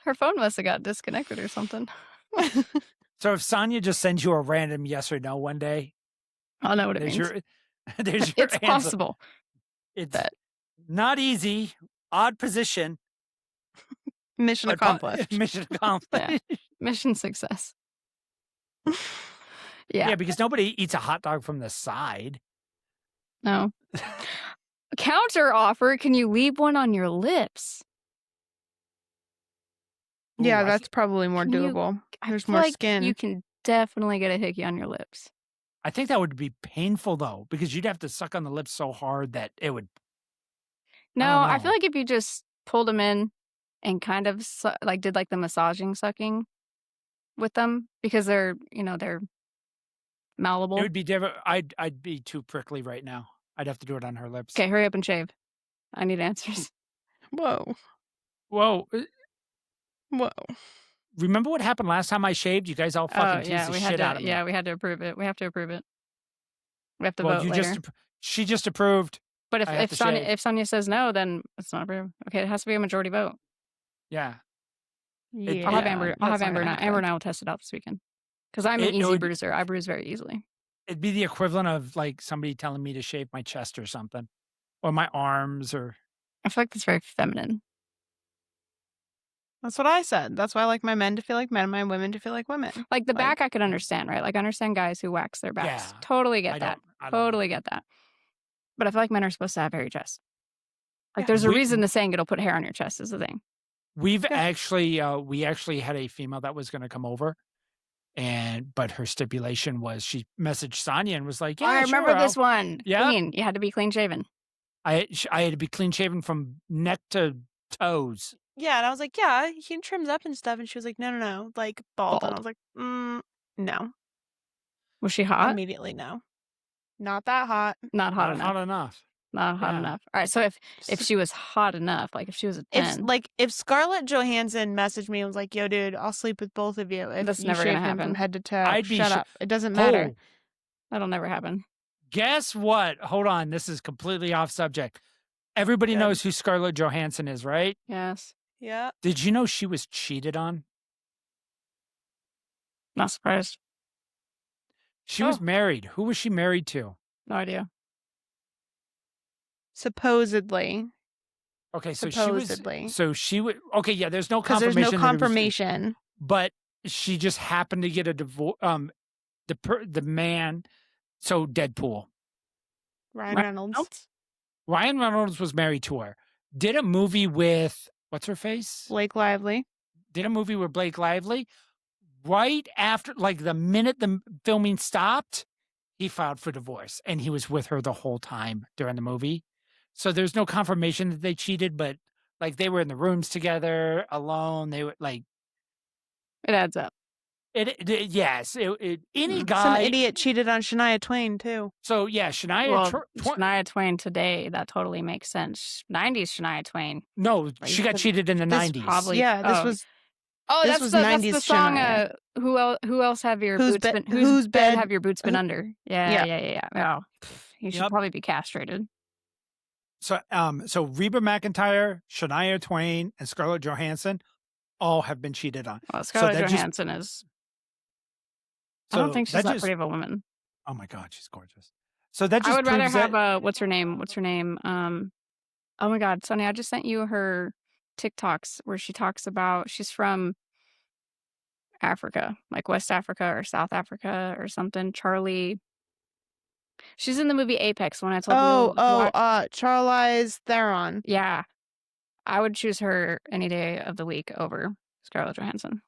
Her phone must have got disconnected or something. So if Sonia just sends you a random yes or no one day, I'll know what it there's means. your there's your It's answer. possible. It's that- not easy, odd position. Mission but accomplished. Mission accomplished. Mission success. Yeah. Yeah. Because nobody eats a hot dog from the side. No. Counter offer, can you leave one on your lips? Yeah, Ooh, I that's probably more Can you- doable. I There's feel more like skin. You can definitely get a hickey on your lips. I think that would be painful though, because you'd have to suck on the lips so hard that it would. No, don't I feel know. like if you just pulled them in and kind of like did like the massaging sucking with them because they're malleable. It would be different. I'd be too prickly right now. I'd have to do it on her lips. Okay, hurry up and shave. I need answers. Whoa. Whoa. Whoa. Remember what happened last time I shaved? You guys all fucking teased the we shit had out to. of me. Yeah, we had to approve it. We have to approve it. We have to Well, vote you later. she just approved. But if I have to Sonia shave. if Sonia says no, then it's not approved. Okay, it has to be a majority vote. Yeah. Yeah. I'll have Amber. I'll have that's not Amber. gonna And I, Amber happen. and I will test it out this weekend because I'm an It easy would- bruiser. I bruise very easily. It'd be the equivalent of like somebody telling me to shave my chest or something, or my arms, or I feel like that's very feminine. That's what I said. That's why I like my men to feel like men, my women to feel like women. Like the Like- back, I could understand, right? Like I understand guys who wax their backs. Yeah. Totally I get that. don't Totally get that. But I feel like men are supposed to have hairy chests. Like Yeah, there's a we- reason the saying it'll put hair on your chest is the thing. We've actually we actually had a female that was going to come over, but her stipulation was she messaged Sonia and was like, "Yeah, I remember sure, this one. Yeah. Clean. You had to be clean shaven. I had to be clean shaven from neck to toes." Yeah, and I was like, yeah, he can trims up and stuff. And she was like, no, like bald. And I Bald. was like, no. Was she hot? Immediately, no. Not that hot. Not hot Not enough. hot enough. Not hot Yeah. enough. All right. So if she was hot enough, like if she was a If 10, if Scarlett Johansson messaged me and was like, yo, dude, I'll sleep with both of you if That's you never shave gonna him happen. from head to toe. I'd be Shut sho- up. It doesn't matter. Oh, that'll never happen. guess what? Hold on, this is completely off subject. Everybody Good. knows who Scarlett Johansson is, right? Yes. Yeah. Did you know she was cheated on? Not surprised. She was Oh. married. Who was she married to? No idea. Supposedly. Okay, so Supposedly. she would. Okay, yeah. There's no Because confirmation. there's no that it was- confirmation. but she just happened to get a divorce. The man. So Ryan Deadpool. Ryan Reynolds. Reynolds? Ryan Reynolds was married to her. Did a movie with what's her face? Blake Lively. Did a movie with Blake Lively. Right after, like the minute the filming stopped, he filed for divorce, and he was with her the whole time during the movie. So there's no confirmation that they cheated, but like they were in the rooms together, alone. They were like, It adds up. yes. Any Some guy. idiot cheated on Shania Twain, too. So yeah, Shania. Well, Shania Twain today, that totally makes sense. 90s Shania Twain. No, Like, she got this- cheated in the this 90s. probably- Yeah, this oh. was... Oh, this that's was the 90s song. Shania. Who else have your Whose boots bed- been? whose bed- have your boots been who- under? Yeah. Oh, he should Yep. probably be castrated. So Reba McEntire, Shania Twain, and Scarlett Johansson all have been cheated on. Well, Scarlett that just- Johansson is. I So don't think she's that that just- pretty of a woman. Oh my God, she's gorgeous. So that just I would rather proves have that, what's her name? Oh my God, Sonny, I just sent you her TikToks where she talks about she's from Africa, like West Africa or South Africa or something. Charlie. She's in the movie Apex when I told you. Charlize Theron. Yeah. I would choose her any day of the week over Scarlett Johansson.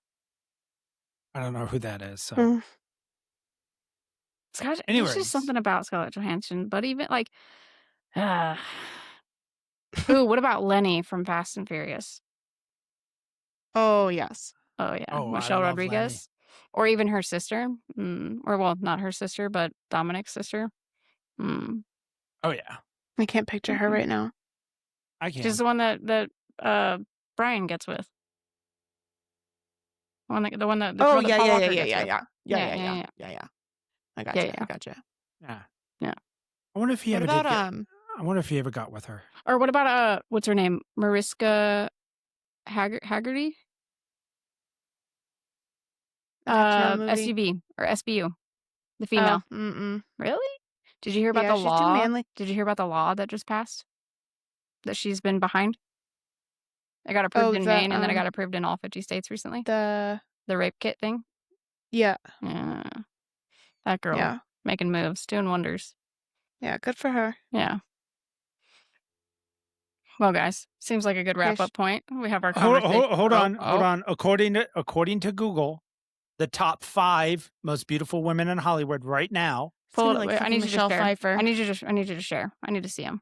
I don't know who that is. So Mm. There's Anyways. just something about Scarlett Johansson, but even like, ooh, what about Lenny from Fast and Furious? Oh, yes. Oh yeah, Oh, I Michelle love Rodriguez, or even her sister, or well, not her sister, but Dominic's sister. oh yeah, I can't picture her Mhm. right now. I can. She's the one that Brian gets with. The one that Oh, Paul Walker yeah. gets with. Yeah. I gotcha. Yeah. I gotcha. Yeah. I wonder if he What ever about did. I wonder if he ever got with her. Or what about what's her name? Mariska Haggerty? Action movie? SUV or SBU, the female. Mm-mm. Really? Did you hear about Yeah, the she's too law? manly. Did you hear about the law that just passed? That she's been behind? It got approved in Maine, and then it got approved in all 50 states recently. The rape kit thing? Yeah. Yeah. That girl. Yeah. Making moves, doing wonders. Yeah, good for her. Yeah. Well, guys, seems like a good wrap-up point. We have our conversation. Hold on. According to Google, the top 5 most beautiful women in Hollywood right now. Pull it, like wait, I need you Michelle to share. Pfeiffer. I need you to share. I need to see them.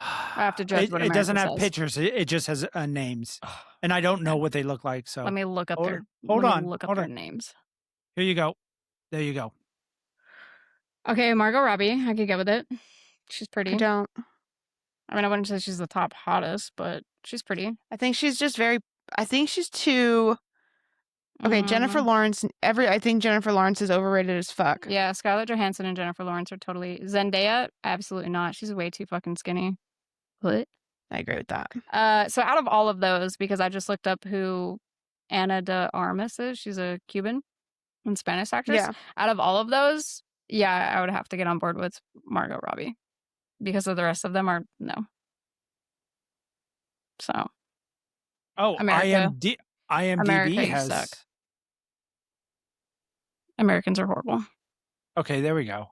I have to judge what It doesn't America have says. pictures. It just has names, and I don't know what they look like. So Let me look up Hold- their. hold let me on, Look up hold their on. names. here you go. There you go. Okay, Margot Robbie. I could get with it. She's pretty. I don't. I mean, I wouldn't say she's the top hottest, but she's pretty. I think she's just very. I think she's too. Okay, Jennifer Lawrence. I think Jennifer Lawrence is overrated as fuck. Yeah, Scarlett Johansson and Jennifer Lawrence are totally. Zendaya, absolutely not. She's way too fucking skinny. What? I agree with that. So out of all of those, because I just looked up who Ana de Armas is. She's a Cuban and Spanish actress. Yeah. Out of all of those, yeah, I would have to get on board with Margot Robbie because of the rest of them are no. So Oh, America. IMDb America, you has. suck. Americans are horrible. Okay, there we go.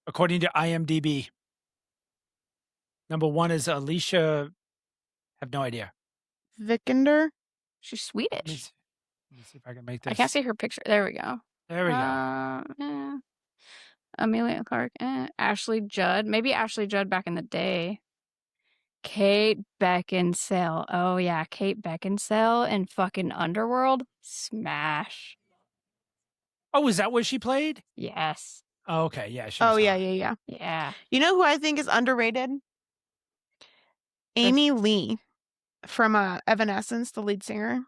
According to IMDb, number 1 is Alicia. Have no idea. Vikander. She's Let me Swedish. see, let me see if I can make this. I can't see her picture. There we go. There we go. Amelia Clark. Ashley Judd. Maybe Ashley Judd back in the day. Kate Beckinsale. Oh, yeah. Kate Beckinsale in fucking Underworld. Smash. Oh, is that what she played? Yes. Oh, okay, yeah. She Oh was yeah, hot. yeah. Yeah. You know who I think is underrated? Amy Lee from Evanescence, the lead singer.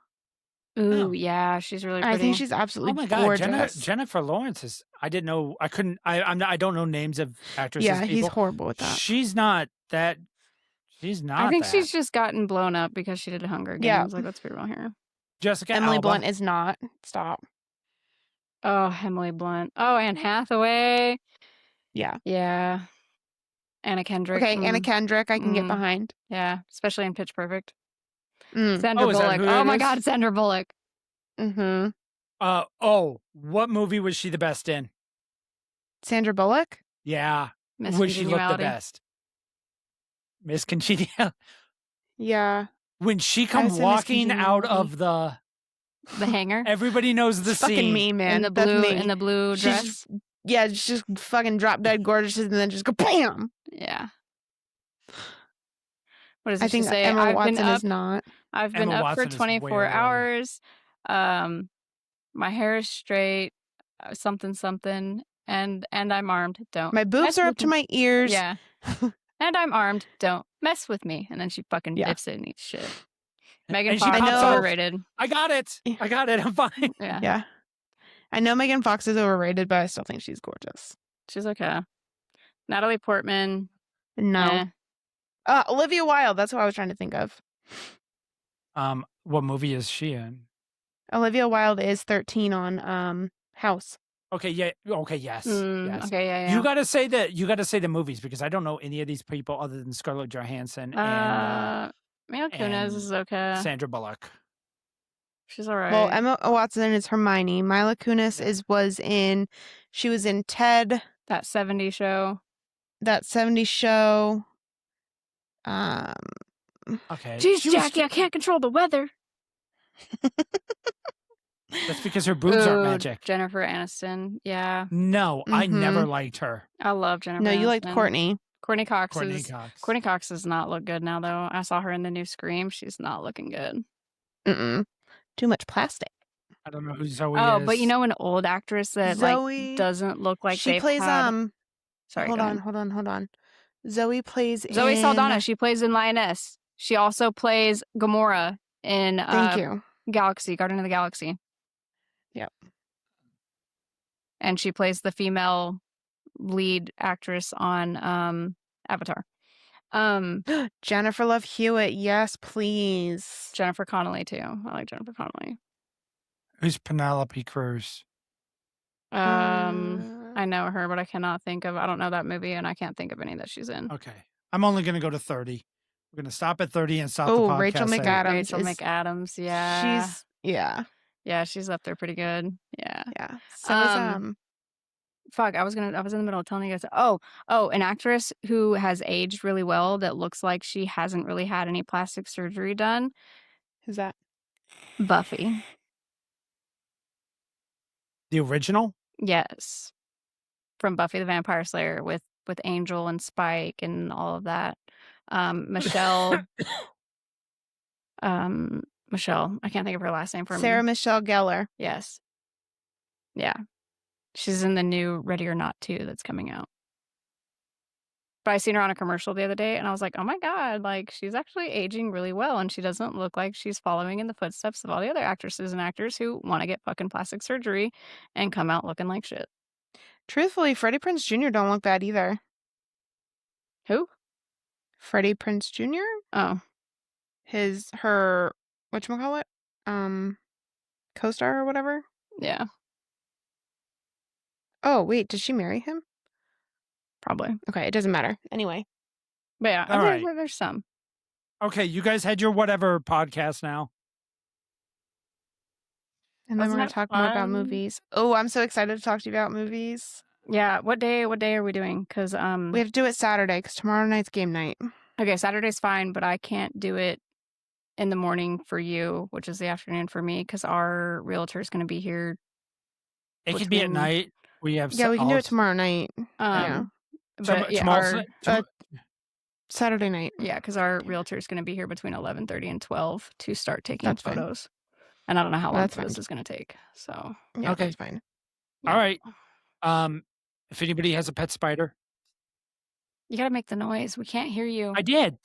Ooh, Oh. yeah. She's really pretty. I think she's Oh absolutely my God, gorgeous. Jennifer Lawrence is. I didn't know. I couldn't. I don't know names of actresses. Yeah, he's people. horrible with that. She's not that. She's not. I think that. she's just gotten blown up because she did Hunger Games. Yeah. Like, let's be real here. Jessica Emily Alba. Blunt is not. Stop. Oh, Emily Blunt. Oh, Anne Hathaway. Yeah. Yeah. Anna Kendrick. Okay, Anna Kendrick, I can get behind. Yeah, especially in Pitch Perfect. Mm. Sandra Oh, is that Bullock. who Oh it my is? God, Sandra Bullock. Mm-hmm. What movie was she the best in? Sandra Bullock? Yeah. Miss Would she look the Congeniality. best? Miss Congeniality. Yeah. When she I come would say Miss walking out Congeniality. of the hangar. everybody knows the It's fucking scene. me, man. In the That's blue me. in the blue She's dress. just, yeah, just fucking drop dead gorgeous and then just go BAM! Yeah. What does I she think say? Emma I've Watson been up. is not. I've been Emma up for Watson is way 24 over there. hours. My hair is straight. Something something. And I'm armed. Don't. My boobs mess are with up to me. my ears. Yeah. And I'm armed. Don't mess with me. And then she fucking Yeah. dips it and eats shit. Megan And she Fox is pops off. overrated. I got it. I'm fine. Yeah. Yeah. I know Megan Fox is overrated, but I still think she's gorgeous. She's okay. Natalie Portman. No. Eh. Olivia Wilde. That's what I was trying to think of. What movie is she in? Olivia Wilde is 13 on House. Okay, yeah. Okay, yes. Yes. Okay, yeah. You gotta say the movies because I don't know any of these people other than Scarlett Johansson and Mila Kunis is okay. Sandra Bullock. She's all right. Well, Emma Watson is Hermione. Mila Kunis she was in Ted. That 70s show. That 70s show. Okay. Jeez, Jackie, I can't control the weather. That's because her boobs aren't magic. Jennifer Aniston. Yeah. No, I never liked her. I love Jennifer No, you Aniston. liked Courtney. Courtney Cox. Courtney Cox does not look good now, though. I saw her in the new Scream. She's not looking good. Too much plastic. I don't know who Zoe is. Oh, but you know an old actress that Zoe, like doesn't look like she they've plays had... Sorry, hold on. Zoe plays Zoe in... Saldana. She plays in Lioness. She also plays Gamora in Thank you. Galaxy, Guardian of the Galaxy. Yep. And she plays the female lead actress on Avatar. Jennifer Love Hewitt. Yes, please. Jennifer Connelly too. I like Jennifer Connelly. Who's Penelope Cruz? I know her, but I cannot think of. I don't know that movie, and I can't think of any that she's in. Okay, I'm only gonna go to 30. We're gonna stop at 30 and stop the podcast. Rachel McAdams. Rachel McAdams. Yeah, she's up there pretty good. Yeah. So is Fuck, I was in the middle of telling you guys. Oh, an actress who has aged really well that looks like she hasn't really had any plastic surgery done. Who's that? Buffy. The original? Yes. From Buffy the Vampire Slayer with Angel and Spike and all of that. Michelle. Michelle. I can't think of her last name for me. Sarah Michelle Gellar. Yes. Yeah. She's in the new Ready or Not 2 that's coming out. But I seen her on a commercial the other day and I was like, oh my God, like she's actually aging really well and she doesn't look like she's following in the footsteps of all the other actresses and actors who want to get fucking plastic surgery and come out looking like shit. Truthfully, Freddie Prinze Jr. don't look bad either. Who? Freddie Prinze Jr.? Oh. Her whatchamacallit? Co-star or whatever? Yeah. Oh, wait, did she marry him? Probably. Okay, it doesn't matter. Anyway. But yeah, All right. there's some. Okay, you guys had your whatever podcast now. And then we're Wasn't going it to talk more about fun? movies. Oh, I'm so excited to talk to you about movies. Yeah, what day are we doing? Because We have to do it Saturday because tomorrow night's game night. okay, Saturday's fine, but I can't do it in the morning for you, which is the afternoon for me, because our realtor is going to be here. It could be at Between- night. We have Yeah, we can do it tomorrow night. Yeah. But yeah, tomorrow's- Saturday night. yeah, because our realtor is going to be here between 11:30 and 12 to start taking That's fine. photos, and I don't know how long That's this fine. is going to take. So Yeah, Okay. that's fine. All right. If anybody has a pet spider, you got to make the noise. We can't hear you. I did.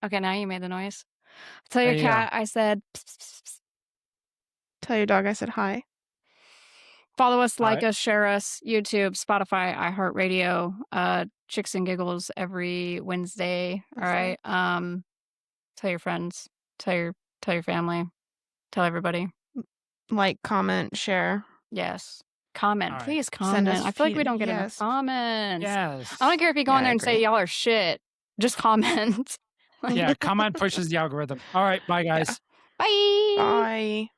Okay, now you made the noise. Tell There your you go. cat I said. Psst, psst, psst, psst. Tell your dog I said hi. Follow us, All like right. us, share us, YouTube, Spotify, iHeartRadio, Chicks and Giggles every Wednesday. All That's right. Tell your friends, tell your family, tell everybody. Like, comment, share. Yes. comment. All right. Please Send comment. us I feel like we don't get enough yes. comments. Yes. I don't care if you go Yeah, in there I and say agree. y'all are shit. Just comment. Yeah, comment pushes the algorithm. All right, bye, Yeah. guys. Bye. Bye.